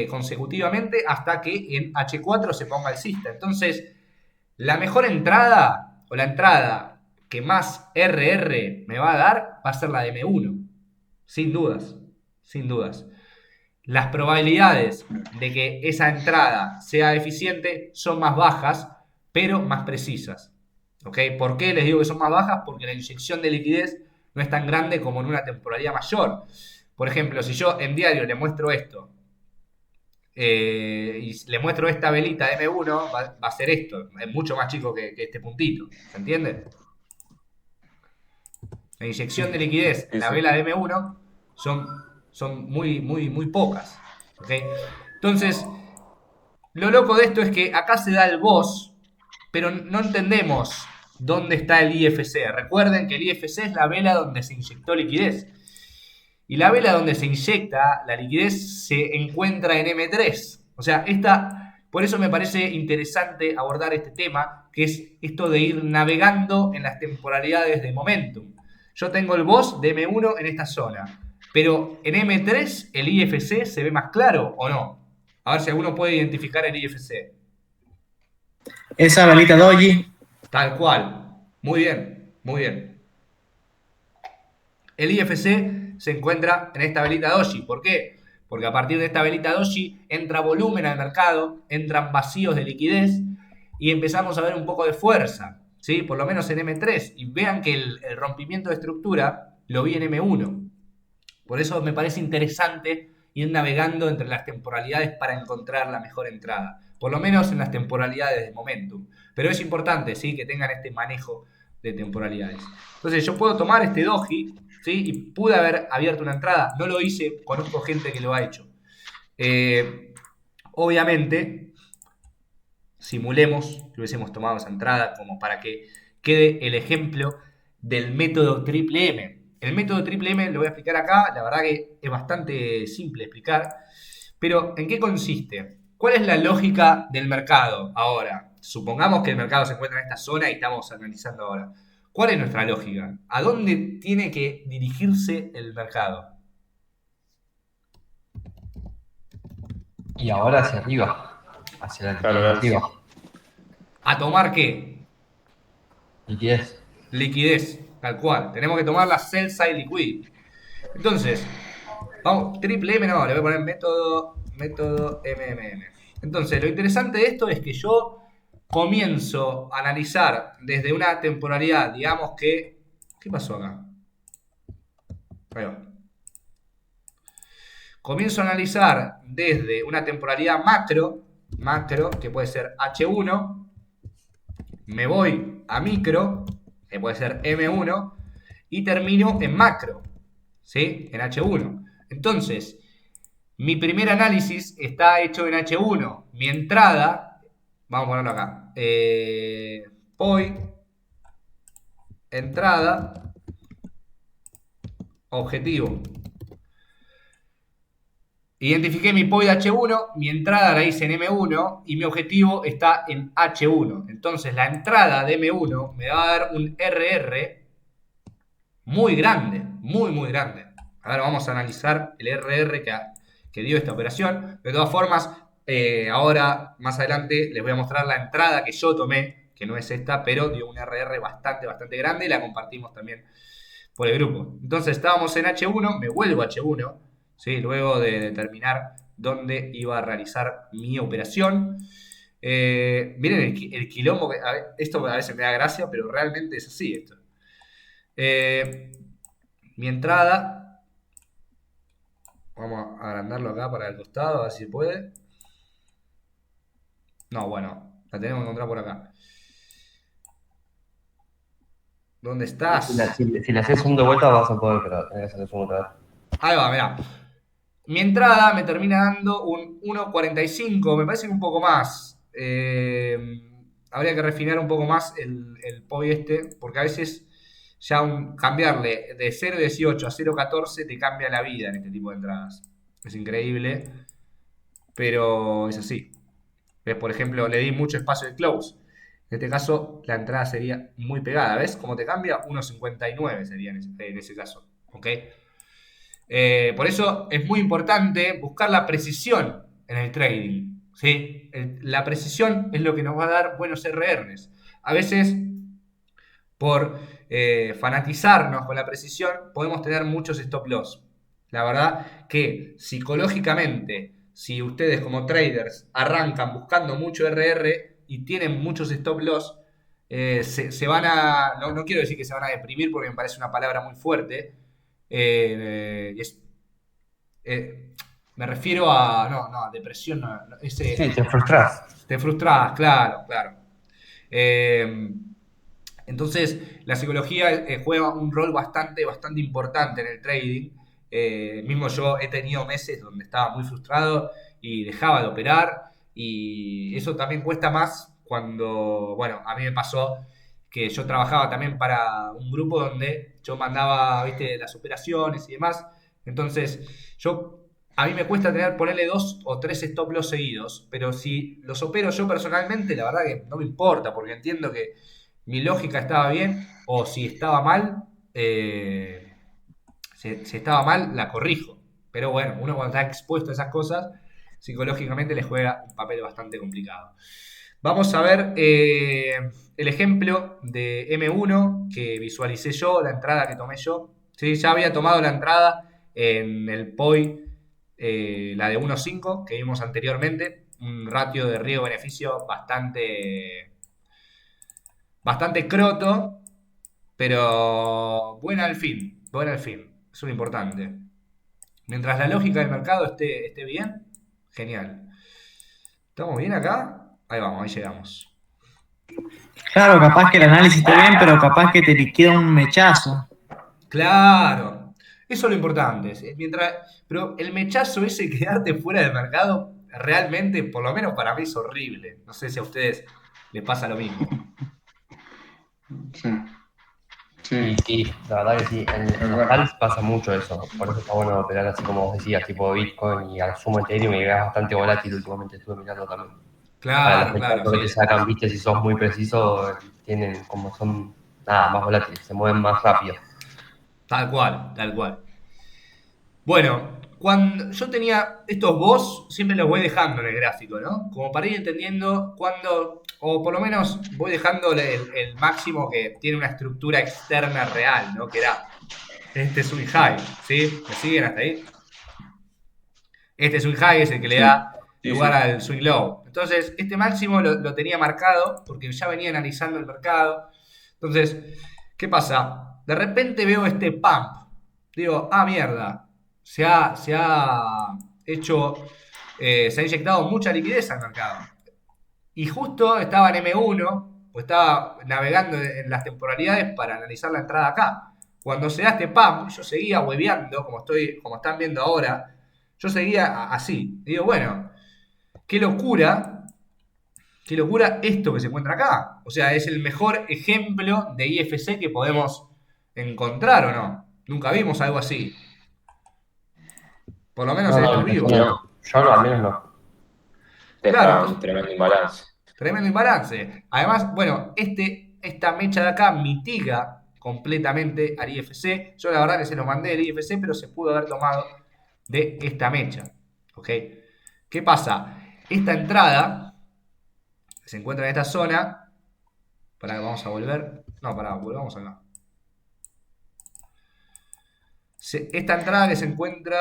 consecutivamente hasta que en H4 se ponga alcista. Entonces, la mejor entrada o la entrada que más RR me va a dar va a ser la de M1. sin dudas, sin dudas. Las probabilidades de que esa entrada sea eficiente son más bajas, pero más precisas. ¿Ok? ¿Por qué les digo que son más bajas? Porque la inyección de liquidez no es tan grande como en una temporalidad mayor. Por ejemplo, si yo en diario le muestro esto y le muestro esta velita de M1, va a ser esto. Es mucho más chico que este puntito. ¿Se entiende? La inyección de liquidez en la vela de M1 son muy pocas. ¿Ok? Entonces, lo loco de esto es que acá se da el boss, pero no entendemos dónde está el IFC. Recuerden que el IFC es la vela donde se inyectó liquidez. Y la vela donde se inyecta la liquidez se encuentra en M3. O sea, por eso me parece interesante abordar este tema, que es esto de ir navegando en las temporalidades de momentum. Yo tengo el boss de M1 en esta zona, pero en M3 el IFC se ve más claro o no. A ver si alguno puede identificar el IFC. Esa velita doji. Tal cual. Muy bien, muy bien. El IFC se encuentra en esta velita doji. ¿Por qué? Porque a partir de esta velita doji entra volumen al mercado, entran vacíos de liquidez y empezamos a ver un poco de fuerza, ¿sí? Por lo menos en M3. Y vean que el rompimiento de estructura lo vi en M1. Por eso me parece interesante ir navegando entre las temporalidades para encontrar la mejor entrada. Por lo menos en las temporalidades de momentum. Pero es importante, ¿sí?, que tengan este manejo de temporalidades. Entonces yo puedo tomar este doji, ¿sí?, y pude haber abierto una entrada. No lo hice, conozco gente que lo ha hecho. Obviamente, simulemos que hubiésemos tomado esa entrada como para que quede el ejemplo del método triple M. El método triple M lo voy a explicar acá. La verdad que es bastante simple explicar. Pero ¿en qué consiste? ¿Cuál es la lógica del mercado ahora? Supongamos que el mercado se encuentra en esta zona y estamos analizando ahora. ¿Cuál es nuestra lógica? ¿A dónde tiene que dirigirse el mercado? Y ahora hacia arriba. Hacia la Claro, arriba. ¿A tomar qué? Liquidez. Liquidez, tal cual. Tenemos que tomar la sell side liquidity. Entonces, vamos, triple M no, le voy a poner método MMM. Entonces, lo interesante de esto es que yo comienzo a analizar desde una temporalidad, digamos que... ¿Qué pasó acá? Ahí va. Comienzo a analizar desde una temporalidad macro, que puede ser H1, me voy a micro, que puede ser M1, y termino en macro, ¿sí?, en H1. Entonces, mi primer análisis está hecho en H1. Mi entrada, vamos a ponerlo acá, POI, entrada, objetivo. Identifiqué mi POI de H1, mi entrada la hice en M1 y mi objetivo está en H1. Entonces la entrada de M1 me va a dar un RR muy grande, muy grande. A ver, vamos a analizar el RR que dio esta operación. De todas formas, ahora, más adelante, les voy a mostrar la entrada que yo tomé, que no es esta, pero dio un RR bastante grande y la compartimos también por el grupo. Entonces estábamos en H1, me vuelvo a H1, ¿sí?, luego de determinar dónde iba a realizar mi operación. Miren el quilombo, esto a veces me da gracia, pero realmente es así esto. Mi entrada, vamos a agrandarlo acá para el costado, a ver si puede. No, bueno, la tenemos que encontrar por acá. ¿Dónde estás? Si le haces zoom de vuelta vas a poder, pero tenés que hacer zoom otra vez. Ahí va, mirá. Mi entrada me termina dando un 1.45, me parece que un poco más. Habría que refinar un poco más el POI este, porque a veces ya cambiarle de 0.18 a 0.14 te cambia la vida en este tipo de entradas. Es increíble, pero es así. ¿Ves? Por ejemplo, le di mucho espacio de close. En este caso, la entrada sería muy pegada. ¿Ves cómo te cambia? 1.59 sería en ese caso. ¿Ok? Por eso es muy importante buscar la precisión en el trading, ¿sí? La precisión es lo que nos va a dar buenos RRs. A veces, por fanatizarnos con la precisión, podemos tener muchos stop loss. La verdad que psicológicamente, si ustedes como traders arrancan buscando mucho RR y tienen muchos stop loss, se van a, no quiero decir que se van a deprimir porque me parece una palabra muy fuerte, es, eh, me refiero a, a depresión, Sí, te frustras. te frustras, claro, claro. Eh, entonces, la psicología juega un rol bastante importante en el trading. Mismo yo he tenido meses donde estaba muy frustrado y dejaba de operar. Y eso también cuesta más cuando, bueno, a mí me pasó que yo trabajaba también para un grupo donde yo mandaba, viste, las operaciones y demás. Entonces, a mí me cuesta ponerle 2 o 3 stop loss seguidos, pero si los opero yo personalmente, la verdad que no me importa, porque entiendo que mi lógica estaba bien, o si estaba mal, si estaba mal, la corrijo. Pero bueno, uno cuando está expuesto a esas cosas, psicológicamente le juega un papel bastante complicado. Vamos a ver el ejemplo de M1 que visualicé yo, la entrada que tomé yo. Sí, ya había tomado la entrada en el POI, la de 1.5 que vimos anteriormente. Un ratio de riesgo-beneficio bastante croto, pero buena al fin, buena al fin. Eso es lo importante. Mientras la lógica del mercado esté bien, genial. ¿Estamos bien acá? Ahí vamos, ahí llegamos. Claro, capaz que el análisis esté bien, pero capaz que te liquida un mechazo. Claro, eso es lo importante. Pero el mechazo ese, quedarte fuera del mercado, realmente, por lo menos para mí, es horrible. No sé si a ustedes les pasa lo mismo. Sí, Y sí, sí, la verdad que sí, en los verdad. CALs pasa mucho eso, por eso está bueno operar así como vos decías, tipo Bitcoin y al sumo Ethereum, y es bastante volátil últimamente, estuve mirando también. Para los Claro, claro, mechazos que te sí. sacan, viste, si sos muy preciso, tienen como son, nada, más volátiles, se mueven más rápido. Tal cual, tal cual. Bueno, cuando yo tenía estos boss, siempre los voy dejando en el gráfico, ¿no? Como para ir entendiendo cuándo, o por lo menos voy dejando el máximo que tiene una estructura externa real, ¿no? Que era este swing high, ¿sí? ¿Me siguen hasta ahí? Este swing high es el que le Sí, da sí, lugar sí. al swing low. Entonces, este máximo lo tenía marcado porque ya venía analizando el mercado. Entonces, ¿qué pasa? De repente veo este pump. Digo, mierda. Se ha hecho, se ha inyectado mucha liquidez al mercado. Y justo estaba en M1, pues estaba navegando en las temporalidades para analizar la entrada acá. Cuando se da este pump, yo seguía hueveando, como están viendo ahora, yo seguía así. Y digo, bueno, qué locura, qué locura esto que se encuentra acá. O sea, es el mejor ejemplo de IFC que podemos encontrar, ¿o no? Nunca vimos algo así. Por lo menos No, en no, estos yo vivos. no, yo no, al menos no. Claro, Deja un entonces, tremendo imbalance. tremendo imbalance. Además, bueno, esta mecha de acá mitiga completamente al IFC. Yo la verdad que se lo mandé del IFC, pero se pudo haber tomado de esta mecha. ¿Ok? ¿Qué pasa? Esta entrada que se encuentra en esta zona. Vamos a volver. No, volvamos acá. Esta entrada que se encuentra.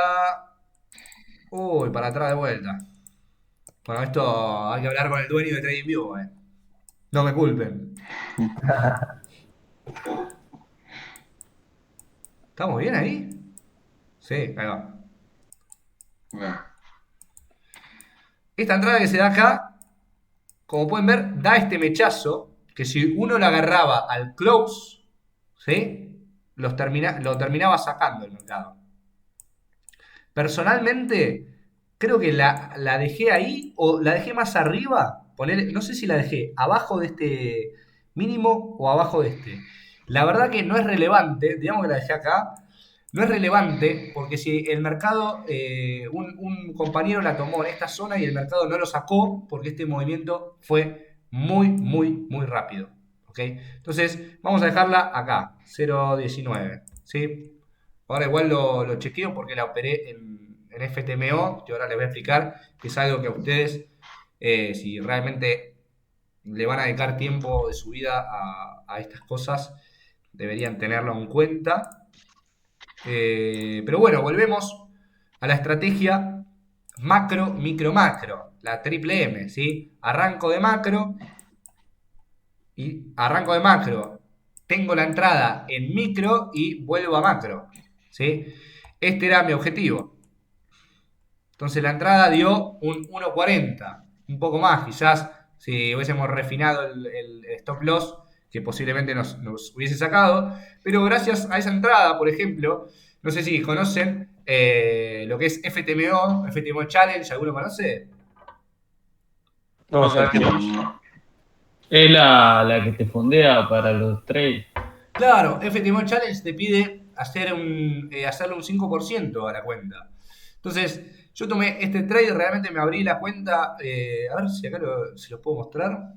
Uy, para atrás de vuelta. Bueno, esto hay que hablar con el dueño de TradingView, eh. No me culpen. ¿Estamos bien ahí? Sí, ahí va. Bueno, Esta entrada que se da acá, como pueden ver, da este mechazo que si uno lo agarraba al close, ¿sí? Lo terminaba sacando el mercado. Personalmente, creo que la dejé ahí o la dejé más arriba. No sé si la dejé abajo de este mínimo o abajo de este. La verdad que no es relevante, digamos que la dejé acá. No es relevante porque si el mercado, un compañero la tomó en esta zona y el mercado no lo sacó porque este movimiento fue muy rápido. ¿Ok? Entonces, vamos a dejarla acá, 0.19. ¿Sí? Ahora igual lo chequeo porque la operé en FTMO, que ahora les voy a explicar, que es algo que a ustedes, si realmente le van a dedicar tiempo de su vida a estas cosas, deberían tenerlo en cuenta. Pero bueno, volvemos a la estrategia macro, micro, macro. La triple M, ¿sí? Arranco de macro. Tengo la entrada en micro y vuelvo a macro, ¿sí? Este era mi objetivo. Entonces la entrada dio un 1.40, un poco más, quizás si hubiésemos refinado el stop loss, que posiblemente nos hubiese sacado, pero gracias a esa entrada, por ejemplo, no sé si conocen lo que es FTMO Challenge, ¿alguno conoce? No, No ¿sabes sé, qué? No. Es la que te fondea para los trades. Claro, FTMO Challenge te pide hacerle un 5% a la cuenta. Entonces, yo tomé este trade, realmente me abrí la cuenta. A ver si acá se los puedo mostrar.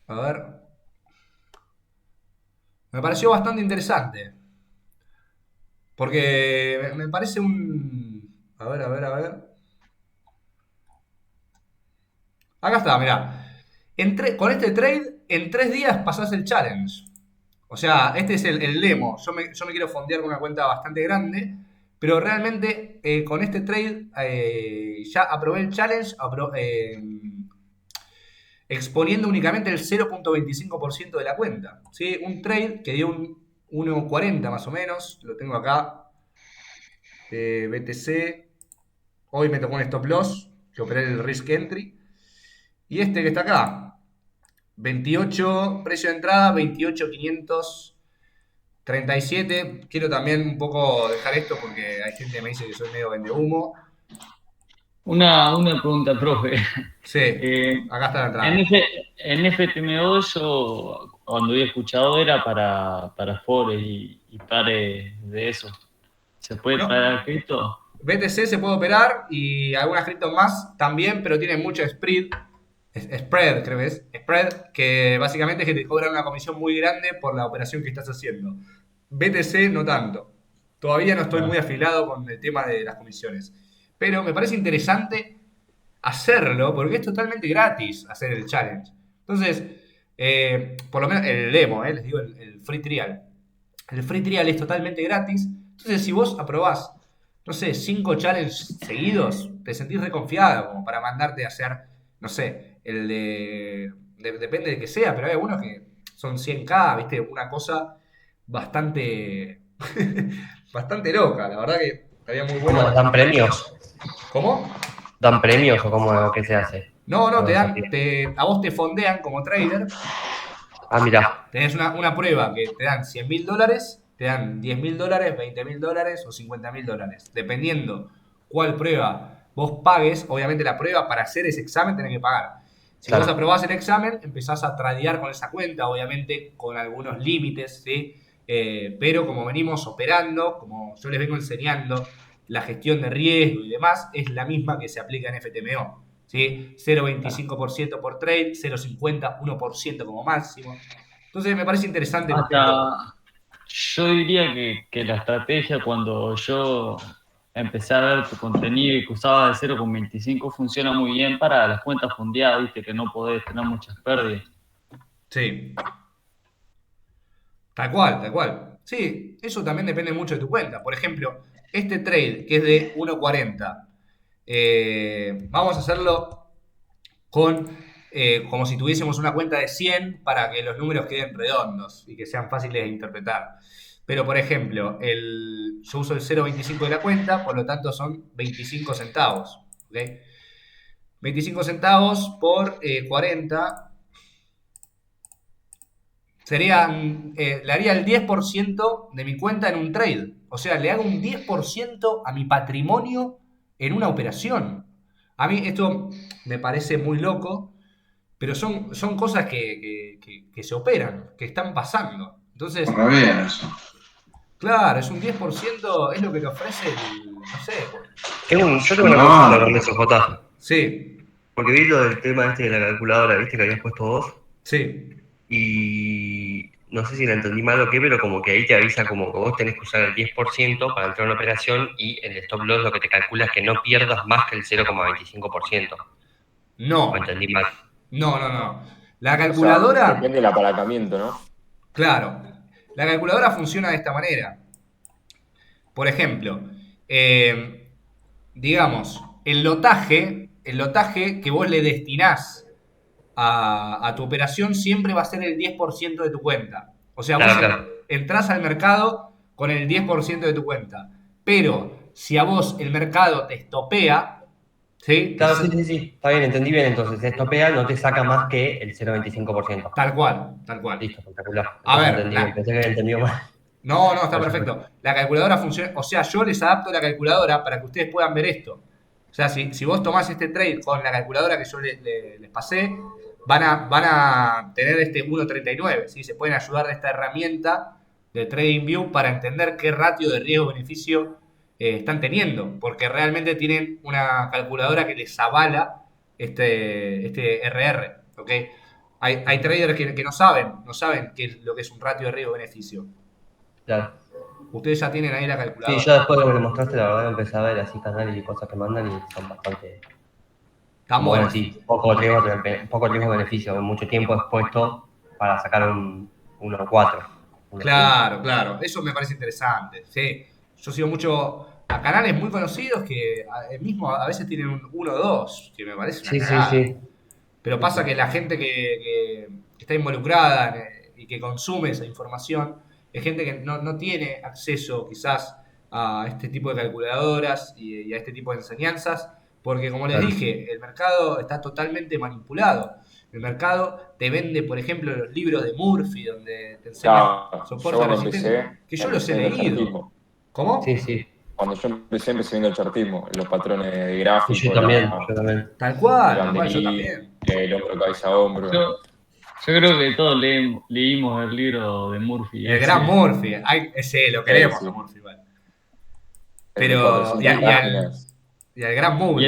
A ver. Me pareció bastante interesante. Porque me parece un. A ver, a ver, a ver. Acá está, mirá. Con este trade, en 3 días pasás el challenge. O sea, este es el demo. Yo me quiero fondear con una cuenta bastante grande. Pero realmente con este trade ya aprobé el challenge exponiendo únicamente el 0.25% de la cuenta. ¿Sí? Un trade que dio un 1.40 más o menos. Lo tengo acá. BTC. Hoy me tocó un stop loss. Que operé el risk entry. Y este que está acá. 28, precio de entrada, 28.537. Quiero también un poco dejar esto porque hay gente que me dice que soy medio vendehumo. Una pregunta, profe. Sí, acá está la entrada. En FTMO yo cuando había escuchado era para forex y pares de eso. ¿Se puede No. traer cripto? BTC se puede operar y algunas criptos más también, pero tienen mucho spread, creo que es, spread, que básicamente es que te cobran una comisión muy grande por la operación que estás haciendo. BTC no tanto. Todavía no estoy muy afilado con el tema de las comisiones. Pero me parece interesante hacerlo porque es totalmente gratis hacer el challenge. Entonces, por lo menos el demo, les digo el free trial. El free trial es totalmente gratis. Entonces, si vos aprobás, no sé, 5 challenges seguidos, te sentís reconfiado como para mandarte a hacer, no sé, depende de que sea, pero hay algunos que son 100K, ¿viste? Una cosa bastante, bastante loca. La verdad que estaría muy ¿Cómo bueno. dan premios? ¿Cómo? ¿Dan premios o cómo qué se hace? No, No, a vos te fondean como trader. Ah, mira. Tenés una prueba que te dan $100.000, te dan $10.000, $20.000 o $50.000. Dependiendo cuál prueba vos pagues, obviamente la prueba para hacer ese examen tenés que pagar. Si Claro. vos aprobás el examen, empezás a tradear con esa cuenta, obviamente con algunos límites, ¿sí? Pero como venimos operando, como yo les vengo enseñando, la gestión de riesgo y demás es la misma que se aplica en FTMO. ¿Sí? 0.25% por trade, 0.50, 1% como máximo. Entonces me parece interesante. Yo diría que la estrategia cuando yo empecé a ver tu contenido y que usaba de 0.25 funciona muy bien para las cuentas fondeadas, viste que no podés tener muchas pérdidas. Sí. Tal cual, tal cual. Sí, eso también depende mucho de tu cuenta. Por ejemplo, este trade que es de 1.40, vamos a hacerlo como si tuviésemos una cuenta de 100 para que los números queden redondos y que sean fáciles de interpretar. Pero, por ejemplo, yo uso el 0.25 de la cuenta, por lo tanto son 25 centavos. ¿Ok? 25 centavos por 40 le haría el 10% de mi cuenta en un trade. O sea, le hago un 10% a mi patrimonio en una operación. A mí esto me parece muy loco, pero son cosas que se operan, que están pasando. Entonces, Para bien eso. claro, es un 10%, es lo que te ofrece no sé. Yo tengo una consulta con eso, Jota. Sí, Porque vi lo del tema este de la calculadora, viste que habías puesto vos. sí. Y no sé si la entendí mal o qué, pero como que ahí te avisa como que vos tenés que usar el 10% para entrar a una operación y el stop loss lo que te calcula es que no pierdas más que el 0.25%. No, ¿O entendí mal? no. La O sea, calculadora, depende del apalancamiento, ¿no? claro, la calculadora funciona de esta manera. Por ejemplo, digamos, el lotaje que vos le destinás a tu operación siempre va a ser el 10% de tu cuenta. O sea, vos Claro. entrás al mercado con el 10% de tu cuenta. Pero si a vos el mercado te estopea, ¿sí? Claro, sí. Está bien, entendí bien. Entonces, si estopea, no te saca más que el 0,25%. Tal cual, tal cual. Listo, espectacular. A ver, Entendí bien. Pensé que había entendido mal. No, está perfecto. La calculadora funciona, o sea, yo les adapto la calculadora para que ustedes puedan ver esto. O sea, si vos tomás este trade con la calculadora que yo les pasé, van a tener este 1.39, ¿sí? Se pueden ayudar de esta herramienta de TradingView para entender qué ratio de riesgo-beneficio están teniendo, porque realmente tienen una calculadora que les avala este RR, ¿ok? Hay traders que no saben qué es lo que es un ratio de riesgo-beneficio. Claro. Ustedes ya tienen ahí la Sí, calculadora. yo después de lo que me mostraste, la verdad, empecé a ver así canales y cosas que mandan y son bastante. Están Bueno, buenos. sí, poco riesgo-beneficio, mucho tiempo expuesto para sacar un 1,4. Claro. Eso me parece interesante. Sí. Yo sigo mucho a canales muy conocidos que mismo a veces tienen un 1 o 2, que me parece una Sí, cagada. sí. Pero pasa que la gente que está involucrada y que consume esa información es gente que no tiene acceso quizás a este tipo de calculadoras y a este tipo de enseñanzas, porque como les Claro. dije, el mercado está totalmente manipulado. El mercado te vende, por ejemplo, los libros de Murphy, donde te enseñan Claro, yo soporte cuando resistente, que yo los he viendo leído. chartismo. ¿Cómo? Sí. Cuando yo empecé viendo el chartismo, los patrones de Y gráfico, yo también. Tal cual, el yo banderín, también. el hombro, cabeza a hombro. Yo creo que todos leímos el libro de Murphy. El ese. gran Murphy, ese lo queremos Sí. a Murphy, igual. El de Pero, 400 páginas. y al gran Y Murphy.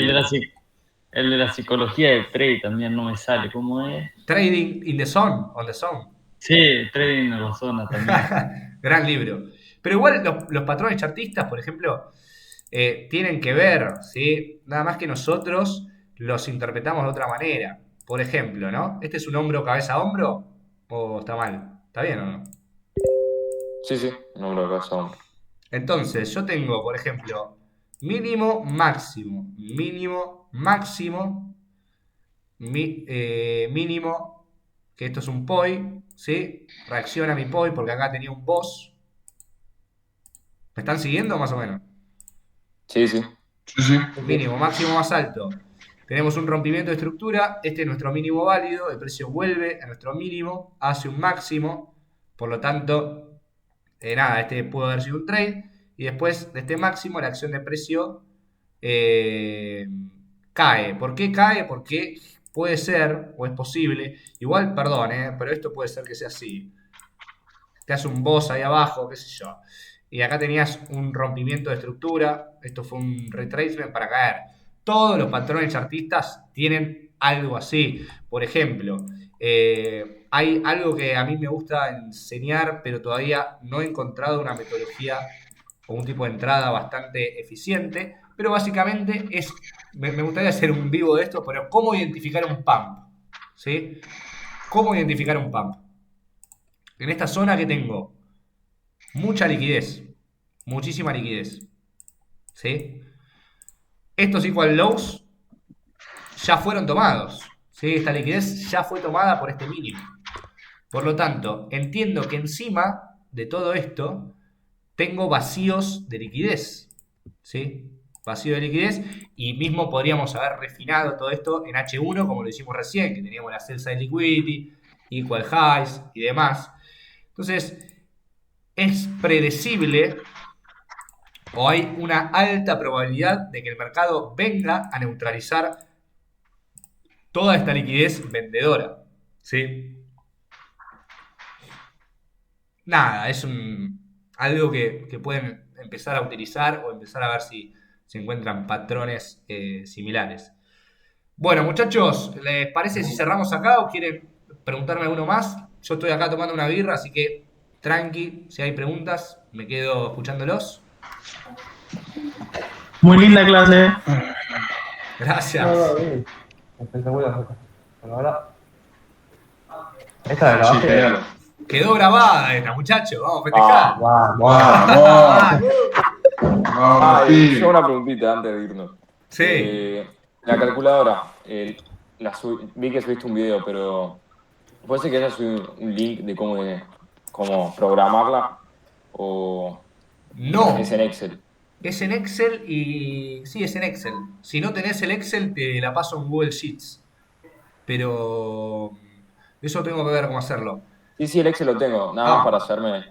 el de la psicología del trade también no me sale. ¿Cómo es? Trading in the Zone, on the Zone. Sí, trading en la zona también. Gran libro. Pero igual los patrones chartistas, por ejemplo, tienen que ver, ¿sí? Nada más que nosotros los interpretamos de otra manera. Por ejemplo, ¿no? ¿Este es un hombro, cabeza a hombro? ¿O está mal? ¿Está bien o no? Sí, un hombro, cabeza a hombro. Entonces, yo tengo, por ejemplo, mínimo, máximo, mínimo, que esto es un POI, ¿sí? Reacciona mi POI porque acá tenía un boss. ¿Me están siguiendo más o menos? Sí. Sí. Mínimo, máximo más alto. Tenemos un rompimiento de estructura, este es nuestro mínimo válido, el precio vuelve a nuestro mínimo, hace un máximo, por lo tanto, nada, este pudo haber sido un trade, y después de este máximo la acción de precio cae. ¿Por qué cae? Porque puede ser, o es posible, igual, perdón, pero esto puede ser que sea así. Te hace un boss ahí abajo, qué sé yo. Y acá tenías un rompimiento de estructura, esto fue un retracement para caer. Todos los patrones chartistas tienen algo así. Por ejemplo, hay algo que a mí me gusta enseñar, pero todavía no he encontrado una metodología o un tipo de entrada bastante eficiente. Pero básicamente me gustaría hacer un vivo de esto, pero ¿cómo identificar un pump? ¿Sí? ¿Cómo identificar un pump? En esta zona que tengo mucha liquidez, muchísima liquidez, ¿sí? Estos equal lows ya fueron tomados, ¿sí? Esta liquidez ya fue tomada por este mínimo. Por lo tanto, entiendo que encima de todo esto tengo vacíos de liquidez, ¿sí? Vacío de liquidez, y mismo podríamos haber refinado todo esto en H1 como lo hicimmo recién, que teníamos la sell side liquidity, equal highs y demás. Entonces, es predecible o hay una alta probabilidad de que el mercado venga a neutralizar toda esta liquidez vendedora, ¿sí? Nada, es algo que pueden empezar a utilizar o empezar a ver si encuentran patrones similares. Bueno, muchachos, ¿les parece si cerramos acá o quieren preguntarme alguno más? Yo estoy acá tomando una birra, así que tranqui, si hay preguntas, me quedo escuchándolos. Muy linda clase. Gracias. Espectacular. Ahora. Esta de la Sí, base. genial. Quedó grabada esta, muchachos. Vamos a festejar. Vamos. Vamos. Vamos, pibe. yo una preguntita antes de irnos. Sí. La calculadora, vi que subiste un video, pero ¿puede ser que haya subido un link de cómo programarla? ¿O No. es en Excel? Es en Excel y... Sí, es en Excel. Si no tenés el Excel, te la paso en Google Sheets. Pero... Eso tengo que ver cómo hacerlo. Sí, el Excel lo tengo, nada más Ah. para hacerme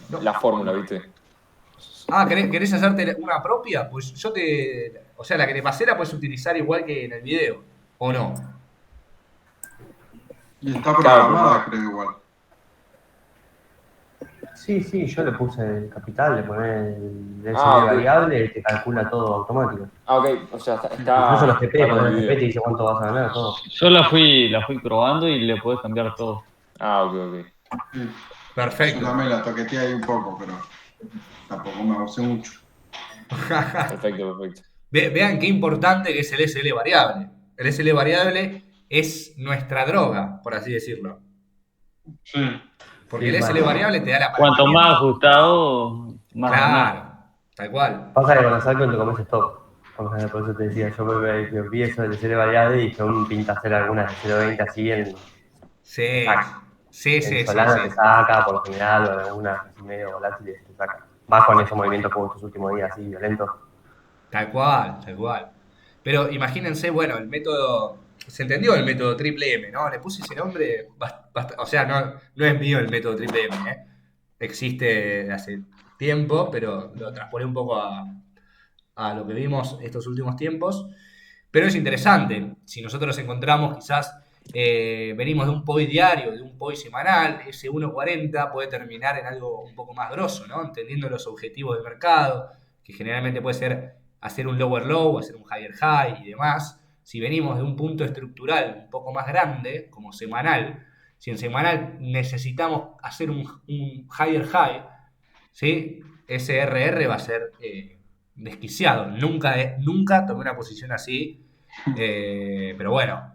No. la fórmula, ¿viste? ¿Querés hacerte una propia? Pues yo te... O sea, la que te pasé la puedes utilizar igual que en el video. ¿O no? Y está programada, creo igual. Sí, yo le puse el capital, le pone el SD Ok. variable y te calcula todo automático. Ok, o sea, está Incluso los TP, está con pones el los TP video. te dice cuánto vas a ganar, todo. Yo la fui probando y le podés cambiar todo. Ok. Sí. Yo Perfecto. también la toqueteé ahí un poco, pero tampoco me abusé mucho. Perfecto. Vean qué importante que es el SL variable. El SL variable es nuestra droga, por así decirlo. Sí. Porque Sí, el SL claro. variable te da la Cuanto mayoría. más ajustado, más ganás. Claro, tal cual. Pasa que con las altcoins te comes stop. Por eso te decía, yo me vi eso del serie variable y yo pinta hacer algunas de 0.20 así en Sí. Solana te saca, por lo general, o en algunas así medio volátiles te saca. Vas con esos movimientos como estos últimos días así violentos. Tal cual. Pero imagínense, bueno, el método. Se entendió el método triple M, ¿no? Le puse ese nombre. O sea, no es mío el método triple M, ¿eh? Existe de hace tiempo, pero lo transporté un poco a lo que vimos estos últimos tiempos. Pero es interesante. Si nosotros encontramos, quizás venimos de un POI diario, de un POI semanal, ese 1.40 puede terminar en algo un poco más grosso, ¿no? Entendiendo los objetivos del mercado, que generalmente puede ser hacer un lower low, hacer un higher high y demás. Si venimos de un punto estructural un poco más grande, como semanal, si en semanal necesitamos hacer un higher high, ¿sí? Ese RR va a ser desquiciado. Nunca tomé una posición así, pero bueno,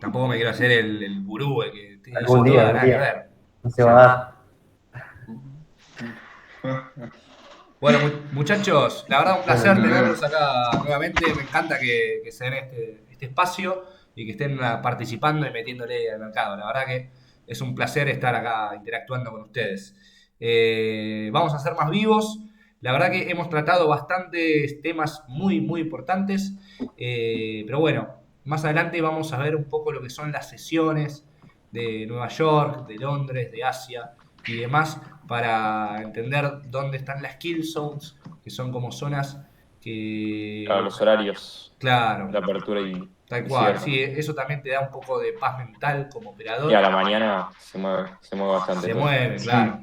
tampoco me quiero hacer el gurú, el que tiene Algún eso día, todo, algún nada que día. ver. No se va a dar. Bueno, muchachos, la verdad un placer Bueno, tenerlos acá nuevamente. Me encanta que se den este espacio y que estén participando y metiéndole al mercado. La verdad que es un placer estar acá interactuando con ustedes. Vamos a ser más vivos. La verdad que hemos tratado bastantes temas muy importantes. Pero bueno, más adelante vamos a ver un poco lo que son las sesiones de Nueva York, de Londres, de Asia y demás, para entender dónde están las kill zones, que son como zonas que... Claro, los horarios, Claro, la apertura y tal cual. cierre. Sí, eso también te da un poco de paz mental como operador. Y a la mañana se mueve bastante. Se todo. mueve, claro.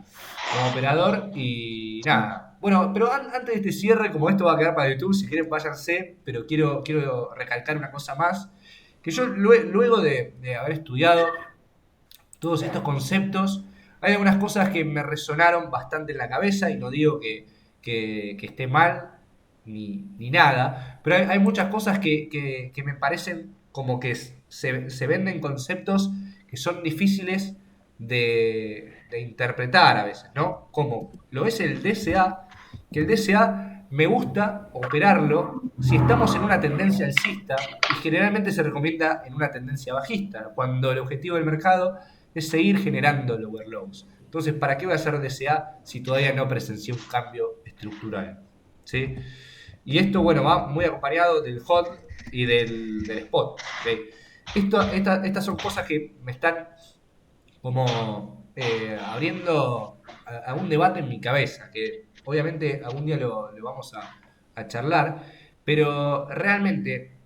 Como operador y nada. Bueno, pero antes de este cierre, como esto va a quedar para YouTube, si quieren váyanse, pero quiero recalcar una cosa más, que yo luego de haber estudiado todos estos conceptos, hay algunas cosas que me resonaron bastante en la cabeza y no digo que esté mal ni nada, pero hay muchas cosas que me parecen como que se venden conceptos que son difíciles de interpretar a veces, ¿no? Como lo es el DCA, que el DCA me gusta operarlo si estamos en una tendencia alcista y generalmente se recomienda en una tendencia bajista, cuando el objetivo del mercado es seguir generando lower lows. Entonces, ¿para qué voy a hacer DCA si todavía no presencié un cambio estructural? ¿Sí? Y esto, bueno, va muy acompañado del hot y del spot. ¿Okay? Estas son cosas que me están como abriendo a un debate en mi cabeza, que obviamente algún día lo vamos a charlar, pero realmente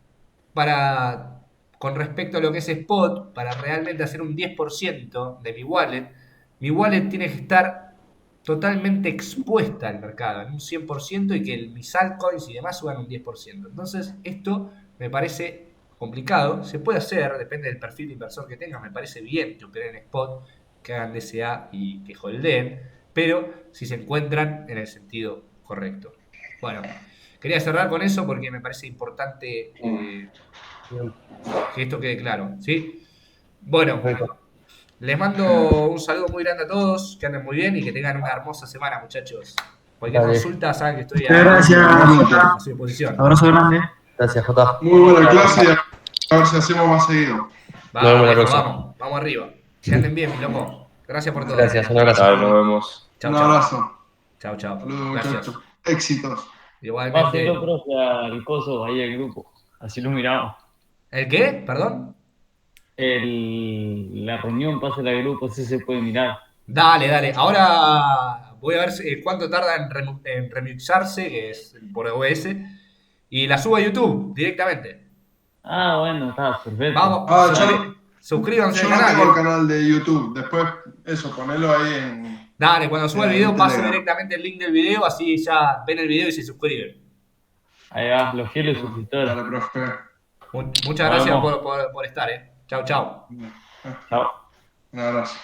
con respecto a lo que es spot, para realmente hacer un 10% de mi wallet tiene que estar totalmente expuesta al mercado, en un 100%, y que mis altcoins y demás suban un 10%. Entonces, esto me parece complicado, se puede hacer, depende del perfil de inversor que tengas, me parece bien que operen en spot, que hagan DCA y que holdeen, pero si se encuentran en el sentido correcto. Bueno, quería cerrar con eso porque me parece importante que esto quede claro, ¿sí? Bueno, Perfecto. les mando un saludo muy grande a todos, que anden muy bien y que tengan una hermosa semana, muchachos. Cualquier Dale. consulta, saben que estoy Muchas gracias, a Jota. su disposición. Abrazo grande. Gracias, Jota. Muy buena clase y a ver si hacemos más seguido. Nos vemos la Vamos, próxima. vamos arriba. Que anden bien, mi loco. Gracias por todo. Gracias, un abrazo. Dale, nos vemos. Chau, Un chau. abrazo. Chau, chau. Saludos, Gracias. muchachos. Éxitos. Igualmente. Páselo, profe, al coso, ahí al grupo. Así lo miramos. ¿El qué? ¿Perdón? La reunión, pásela al grupo, así se puede mirar. Dale, dale. Ahora voy a ver cuánto tarda en remixarse, que es por OBS, y la subo a YouTube directamente. Ah, bueno, está perfecto. Vamos, suscríbanse Yo al no tengo el canal. canal de YouTube. Después, eso, ponelo ahí en. Dale, cuando suba el video en paso Telegram. directamente el link del video, así ya ven el video y se suscriben. Ahí va, los fieles suscriptores. Dale, profe. Muchas gracias Vamos. por estar, Chau, chau. Chao. Un abrazo.